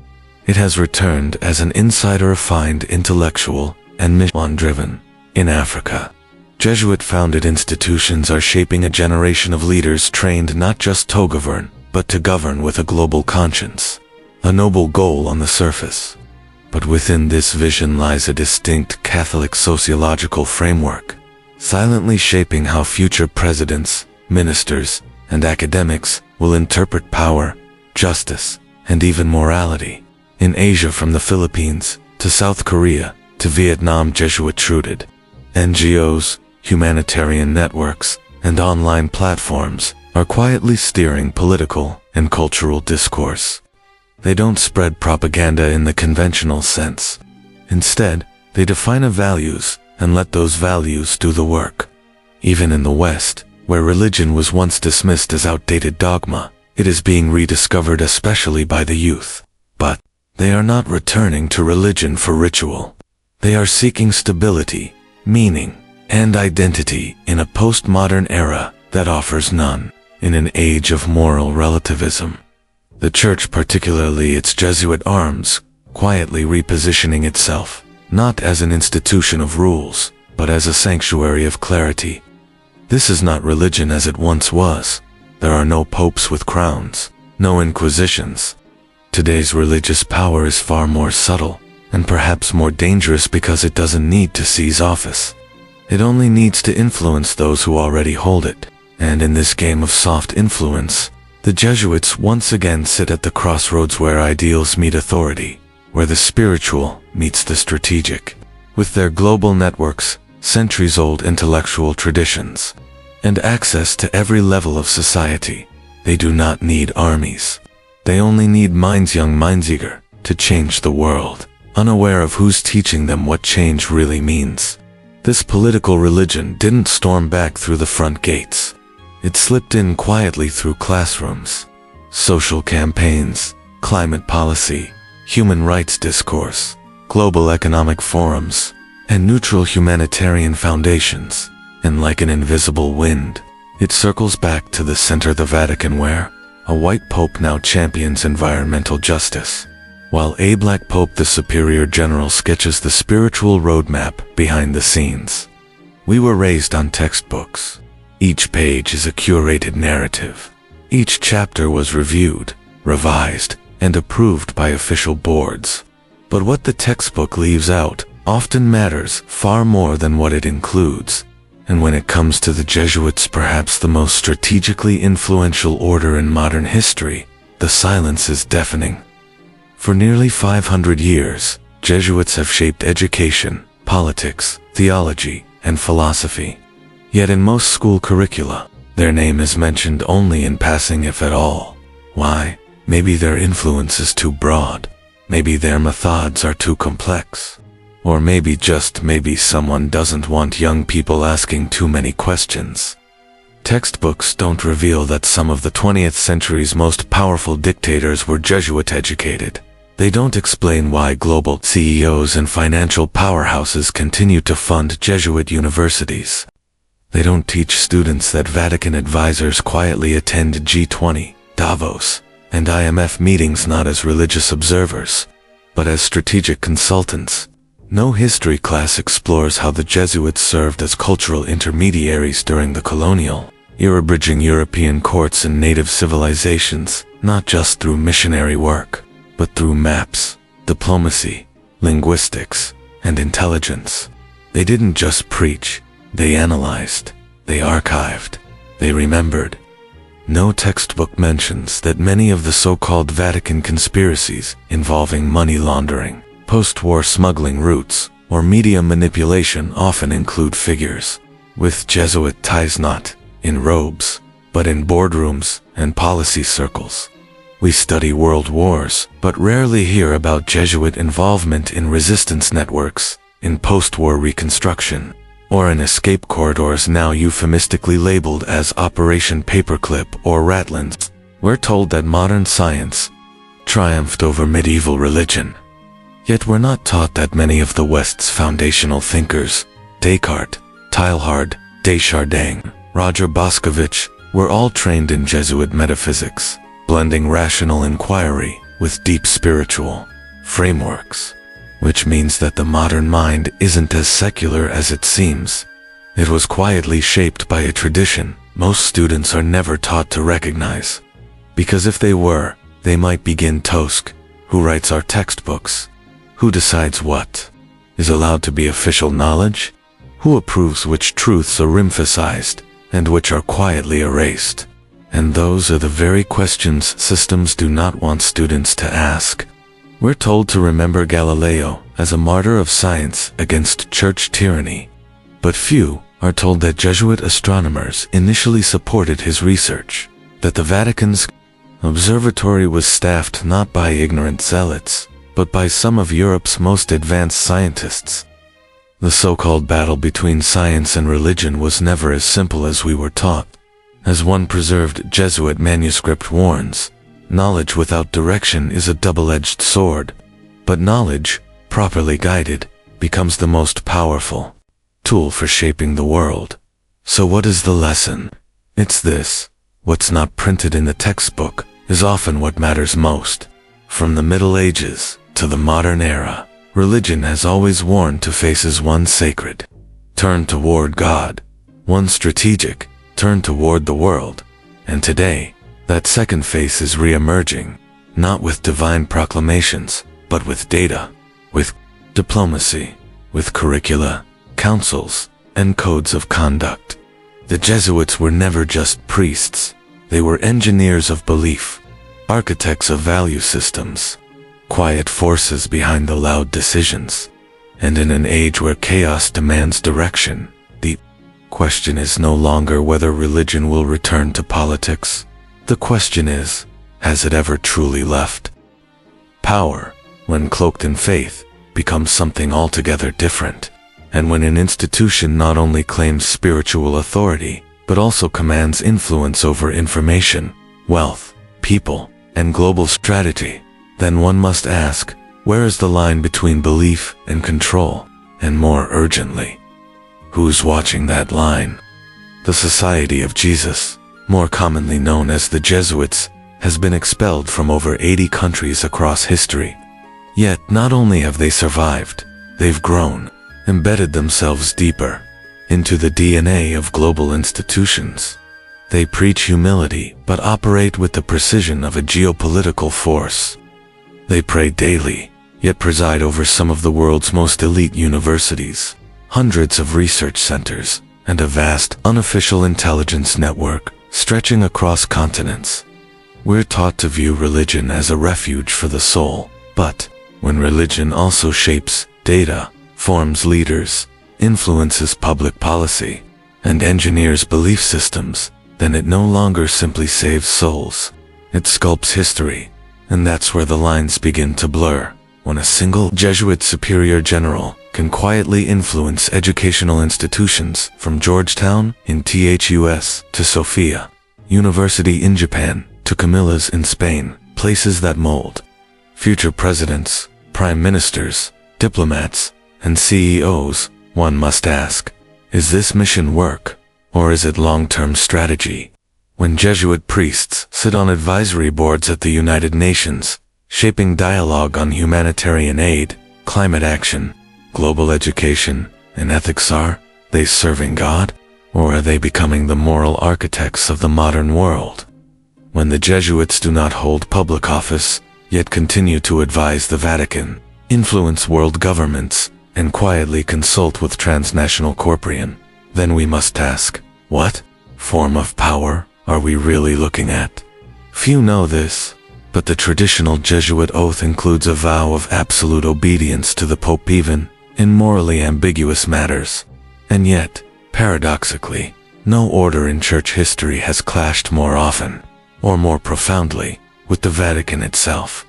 It has returned as an insider-refined intellectual and mission-driven. In Africa, Jesuit-founded institutions are shaping a generation of leaders trained not just to govern, but to govern with a global conscience. A noble goal on the surface. But within this vision lies a distinct Catholic sociological framework, silently shaping how future presidents, ministers, and academics will interpret power, justice, and even morality. In Asia, from the Philippines to South Korea to Vietnam, Jesuit-rooted NGOs, humanitarian networks, and online platforms are quietly steering political and cultural discourse. They don't spread propaganda in the conventional sense. Instead, they define values and let those values do the work. Even in the West, where religion was once dismissed as outdated dogma, it is being rediscovered especially by the youth. But they are not returning to religion for ritual. They are seeking stability, meaning, and identity in a postmodern era that offers none. In an age of moral relativism, the Church, particularly its Jesuit arms, quietly repositioning itself, not as an institution of rules, but as a sanctuary of clarity. This is not religion as it once was. There are no popes with crowns, no inquisitions. Today's religious power is far more subtle, and perhaps more dangerous because it doesn't need to seize office. It only needs to influence those who already hold it. And in this game of soft influence, the Jesuits once again sit at the crossroads where ideals meet authority, where the spiritual meets the strategic. With their global networks, centuries-old intellectual traditions, and access to every level of society, they do not need armies. They only need minds, young minds eager to change the world, unaware of who's teaching them what change really means. This political religion didn't storm back through the front gates. It slipped in quietly through classrooms, social campaigns, climate policy, human rights discourse, global economic forums, and neutral humanitarian foundations. And like an invisible wind, it circles back to the center of the Vatican where a white pope now champions environmental justice, while a black pope, the superior general, sketches the spiritual roadmap behind the scenes. We were raised on textbooks. Each page is a curated narrative. Each chapter was reviewed, revised, and approved by official boards. But what the textbook leaves out often matters far more than what it includes. And when it comes to the Jesuits, perhaps the most strategically influential order in modern history, the silence is deafening. For nearly 500 years, Jesuits have shaped education, politics, theology, and philosophy. Yet in most school curricula, their name is mentioned only in passing, if at all. Why? Maybe their influence is too broad. Maybe their methods are too complex. Or maybe, just maybe, someone doesn't want young people asking too many questions. Textbooks don't reveal that some of the 20th century's most powerful dictators were Jesuit educated. They don't explain why global CEOs and financial powerhouses continue to fund Jesuit universities. They don't teach students that Vatican advisors quietly attend G20, Davos, and IMF meetings not as religious observers, but as strategic consultants. No history class explores how the Jesuits served as cultural intermediaries during the colonial era, bridging European courts and native civilizations, not just through missionary work, but through maps, diplomacy, linguistics, and intelligence. They didn't just preach, they analyzed, they archived, they remembered. No textbook mentions that many of the so-called Vatican conspiracies involving money laundering, post-war smuggling routes, or media manipulation often include figures with Jesuit ties, not in robes, but in boardrooms and policy circles. We study world wars, but rarely hear about Jesuit involvement in resistance networks, in post-war reconstruction, or in escape corridors now euphemistically labeled as Operation Paperclip or Ratlins. We're told that modern science triumphed over medieval religion. Yet we're not taught that many of the West's foundational thinkers, Descartes, Teilhard, Desjardins, Roger Boscovich, were all trained in Jesuit metaphysics, blending rational inquiry with deep spiritual frameworks. Which means that the modern mind isn't as secular as it seems. It was quietly shaped by a tradition most students are never taught to recognize. Because if they were, they might begin Tosk, who writes our textbooks? Who decides what is allowed to be official knowledge? Who approves which truths are emphasized and which are quietly erased? And those are the very questions systems do not want students to ask. We're told to remember Galileo as a martyr of science against church tyranny, but few are told that Jesuit astronomers initially supported his research, that the Vatican's observatory was staffed not by ignorant zealots, but by some of Europe's most advanced scientists. The so-called battle between science and religion was never as simple as we were taught. As one preserved Jesuit manuscript warns, knowledge without direction is a double-edged sword, but knowledge, properly guided, becomes the most powerful tool for shaping the world. So what is the lesson? It's this: what's not printed in the textbook is often what matters most. From the Middle Ages to the modern era, religion has always warned to faces: one sacred, turn toward God; one strategic, turn toward the world. And today, that second face is re-emerging, not with divine proclamations, but with data, with diplomacy, with curricula, councils, and codes of conduct. The Jesuits were never just priests. They were engineers of belief, architects of value systems, quiet forces behind the loud decisions. And in an age where chaos demands direction, the question is no longer whether religion will return to politics. The question is, has it ever truly left? Power, when cloaked in faith, becomes something altogether different. And when an institution not only claims spiritual authority, but also commands influence over information, wealth, people, and global strategy, then one must ask, where is the line between belief and control? And more urgently, who's watching that line? The Society of Jesus, more commonly known as the Jesuits, has been expelled from over 80 countries across history. Yet not only have they survived, they've grown, embedded themselves deeper into the DNA of global institutions. They preach humility but operate with the precision of a geopolitical force. They pray daily, yet preside over some of the world's most elite universities, hundreds of research centers, and a vast unofficial intelligence network stretching across continents. We're taught to view religion as a refuge for the soul, but when religion also shapes data, forms leaders, influences public policy, and engineers belief systems, then it no longer simply saves souls. It sculpts history, and that's where the lines begin to blur. When a single Jesuit superior general can quietly influence educational institutions from Georgetown in THUS to Sophia University in Japan to Camillas in Spain, places that mold future presidents, prime ministers, diplomats, and CEOs, one must ask, is this mission work, or is it long-term strategy? When Jesuit priests sit on advisory boards at the United Nations, shaping dialogue on humanitarian aid, climate action, global education, and ethics, are they serving God, or are they becoming the moral architects of the modern world? When the Jesuits do not hold public office, yet continue to advise the Vatican, influence world governments, and quietly consult with transnational corporation, then we must ask, what form of power are we really looking at? Few know this, but the traditional Jesuit oath includes a vow of absolute obedience to the Pope even in morally ambiguous matters. And yet, paradoxically, no order in church history has clashed more often, or more profoundly, with the Vatican itself.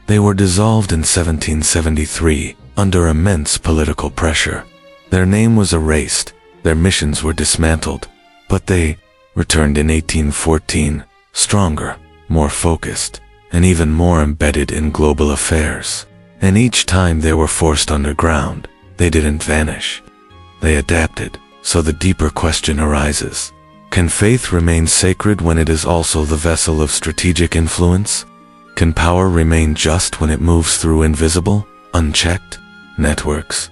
They were dissolved in 1773, under immense political pressure. Their name was erased, their missions were dismantled, but they returned in 1814, stronger, more focused, and even more embedded in global affairs. And each time they were forced underground, they didn't vanish. They adapted. So the deeper question arises, can faith remain sacred when it is also the vessel of strategic influence? Can power remain just when it moves through invisible, unchecked networks?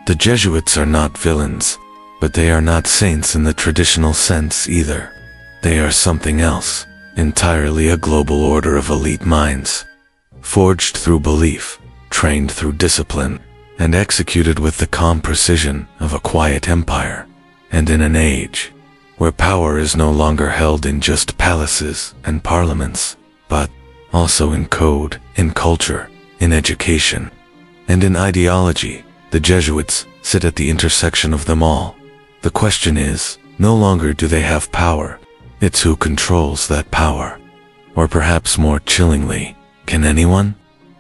The Jesuits are not villains, but they are not saints in the traditional sense either. They are something else, entirely a global order of elite minds, forged through belief, trained through discipline, and executed with the calm precision of a quiet empire. And in an age where power is no longer held in just palaces and parliaments, but also in code, in culture, in education, and in ideology, the Jesuits sit at the intersection of them all. The question is, no longer do they have power, it's who controls that power. Or perhaps more chillingly, can anyone?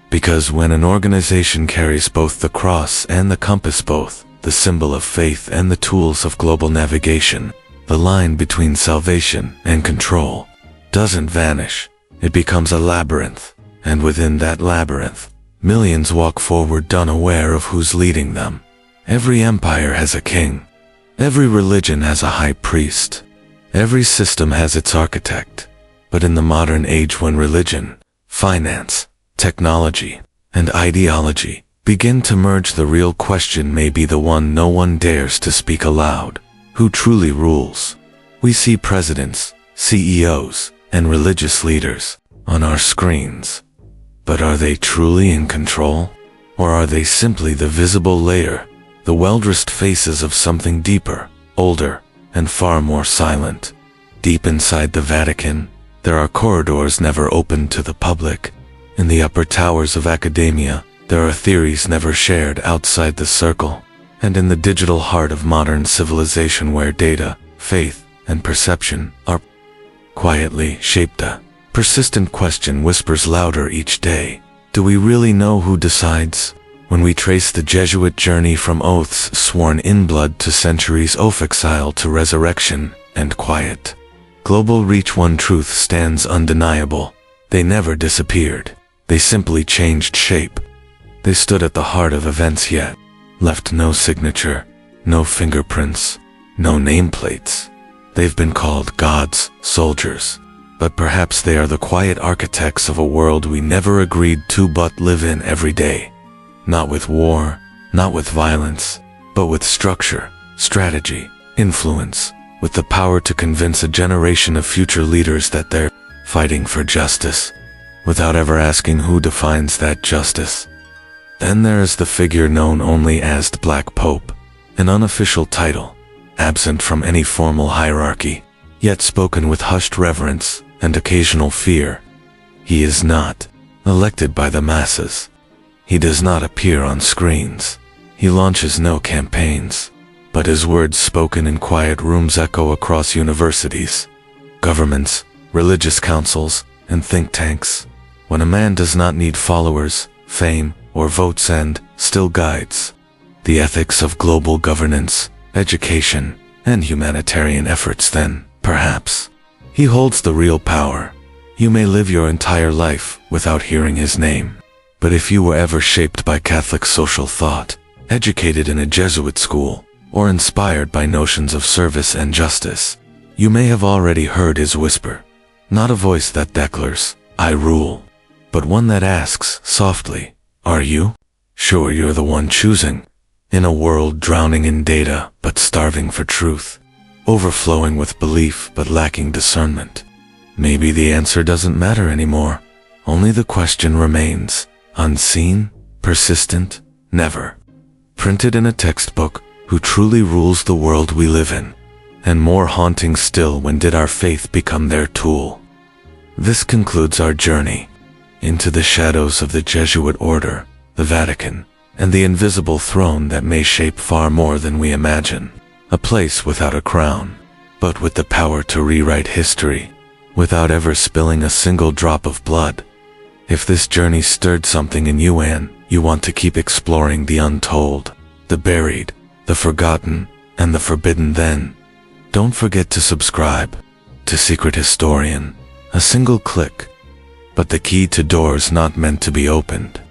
Because when an organization carries both the cross and the compass, both the symbol of faith and the tools of global navigation, the line between salvation and control doesn't vanish. It becomes a labyrinth, and within that labyrinth, millions walk forward unaware of who's leading them. Every empire has a king. Every religion has a high priest. Every system has its architect. But in the modern age, when religion, finance, technology, and ideology begin to merge, the real question may be the one no one dares to speak aloud. Who truly rules? We see presidents, CEOs, and religious leaders on our screens. But are they truly in control? Or are they simply the visible layer, the well-dressed faces of something deeper, older, and far more silent? Deep inside the Vatican, there are corridors never opened to the public. In the upper towers of academia, there are theories never shared outside the circle. And in the digital heart of modern civilization, where data, faith, and perception are quietly shaped, a persistent question whispers louder each day. Do we really know who decides? When we trace the Jesuit journey from oaths sworn in blood to centuries of exile to resurrection and quiet global reach, one truth stands undeniable. They never disappeared. They simply changed shape. They stood at the heart of events, yet left no signature, no fingerprints, no nameplates. They've been called gods, soldiers, but perhaps they are the quiet architects of a world we never agreed to but live in every day. Not with war, not with violence, but with structure, strategy, influence, with the power to convince a generation of future leaders that they're fighting for justice, without ever asking who defines that justice. Then there is the figure known only as the Black Pope, an unofficial title, absent from any formal hierarchy, yet spoken with hushed reverence and occasional fear. He is not elected by the masses. He does not appear on screens. He launches no campaigns, but his words spoken in quiet rooms echo across universities, governments, religious councils, and think tanks. When a man does not need followers, fame, or votes and still guides the ethics of global governance, education, and humanitarian efforts, then, perhaps, he holds the real power. You may live your entire life without hearing his name. But if you were ever shaped by Catholic social thought, educated in a Jesuit school, or inspired by notions of service and justice, you may have already heard his whisper. Not a voice that declares, "I rule," but one that asks softly, "Are you sure you're the one choosing?" In a world drowning in data but starving for truth, overflowing with belief but lacking discernment, maybe the answer doesn't matter anymore. Only the question remains, unseen, persistent, never printed in a textbook: who truly rules the world we live in? And more haunting still, when did our faith become their tool? This concludes our journey into the shadows of the Jesuit order, the Vatican, and the invisible throne that may shape far more than we imagine. A place without a crown, but with the power to rewrite history, without ever spilling a single drop of blood. If this journey stirred something in you and you want to keep exploring the untold, the buried, the forgotten, and the forbidden, then don't forget to subscribe to Secret Historian. A single click, but the key to doors not meant to be opened.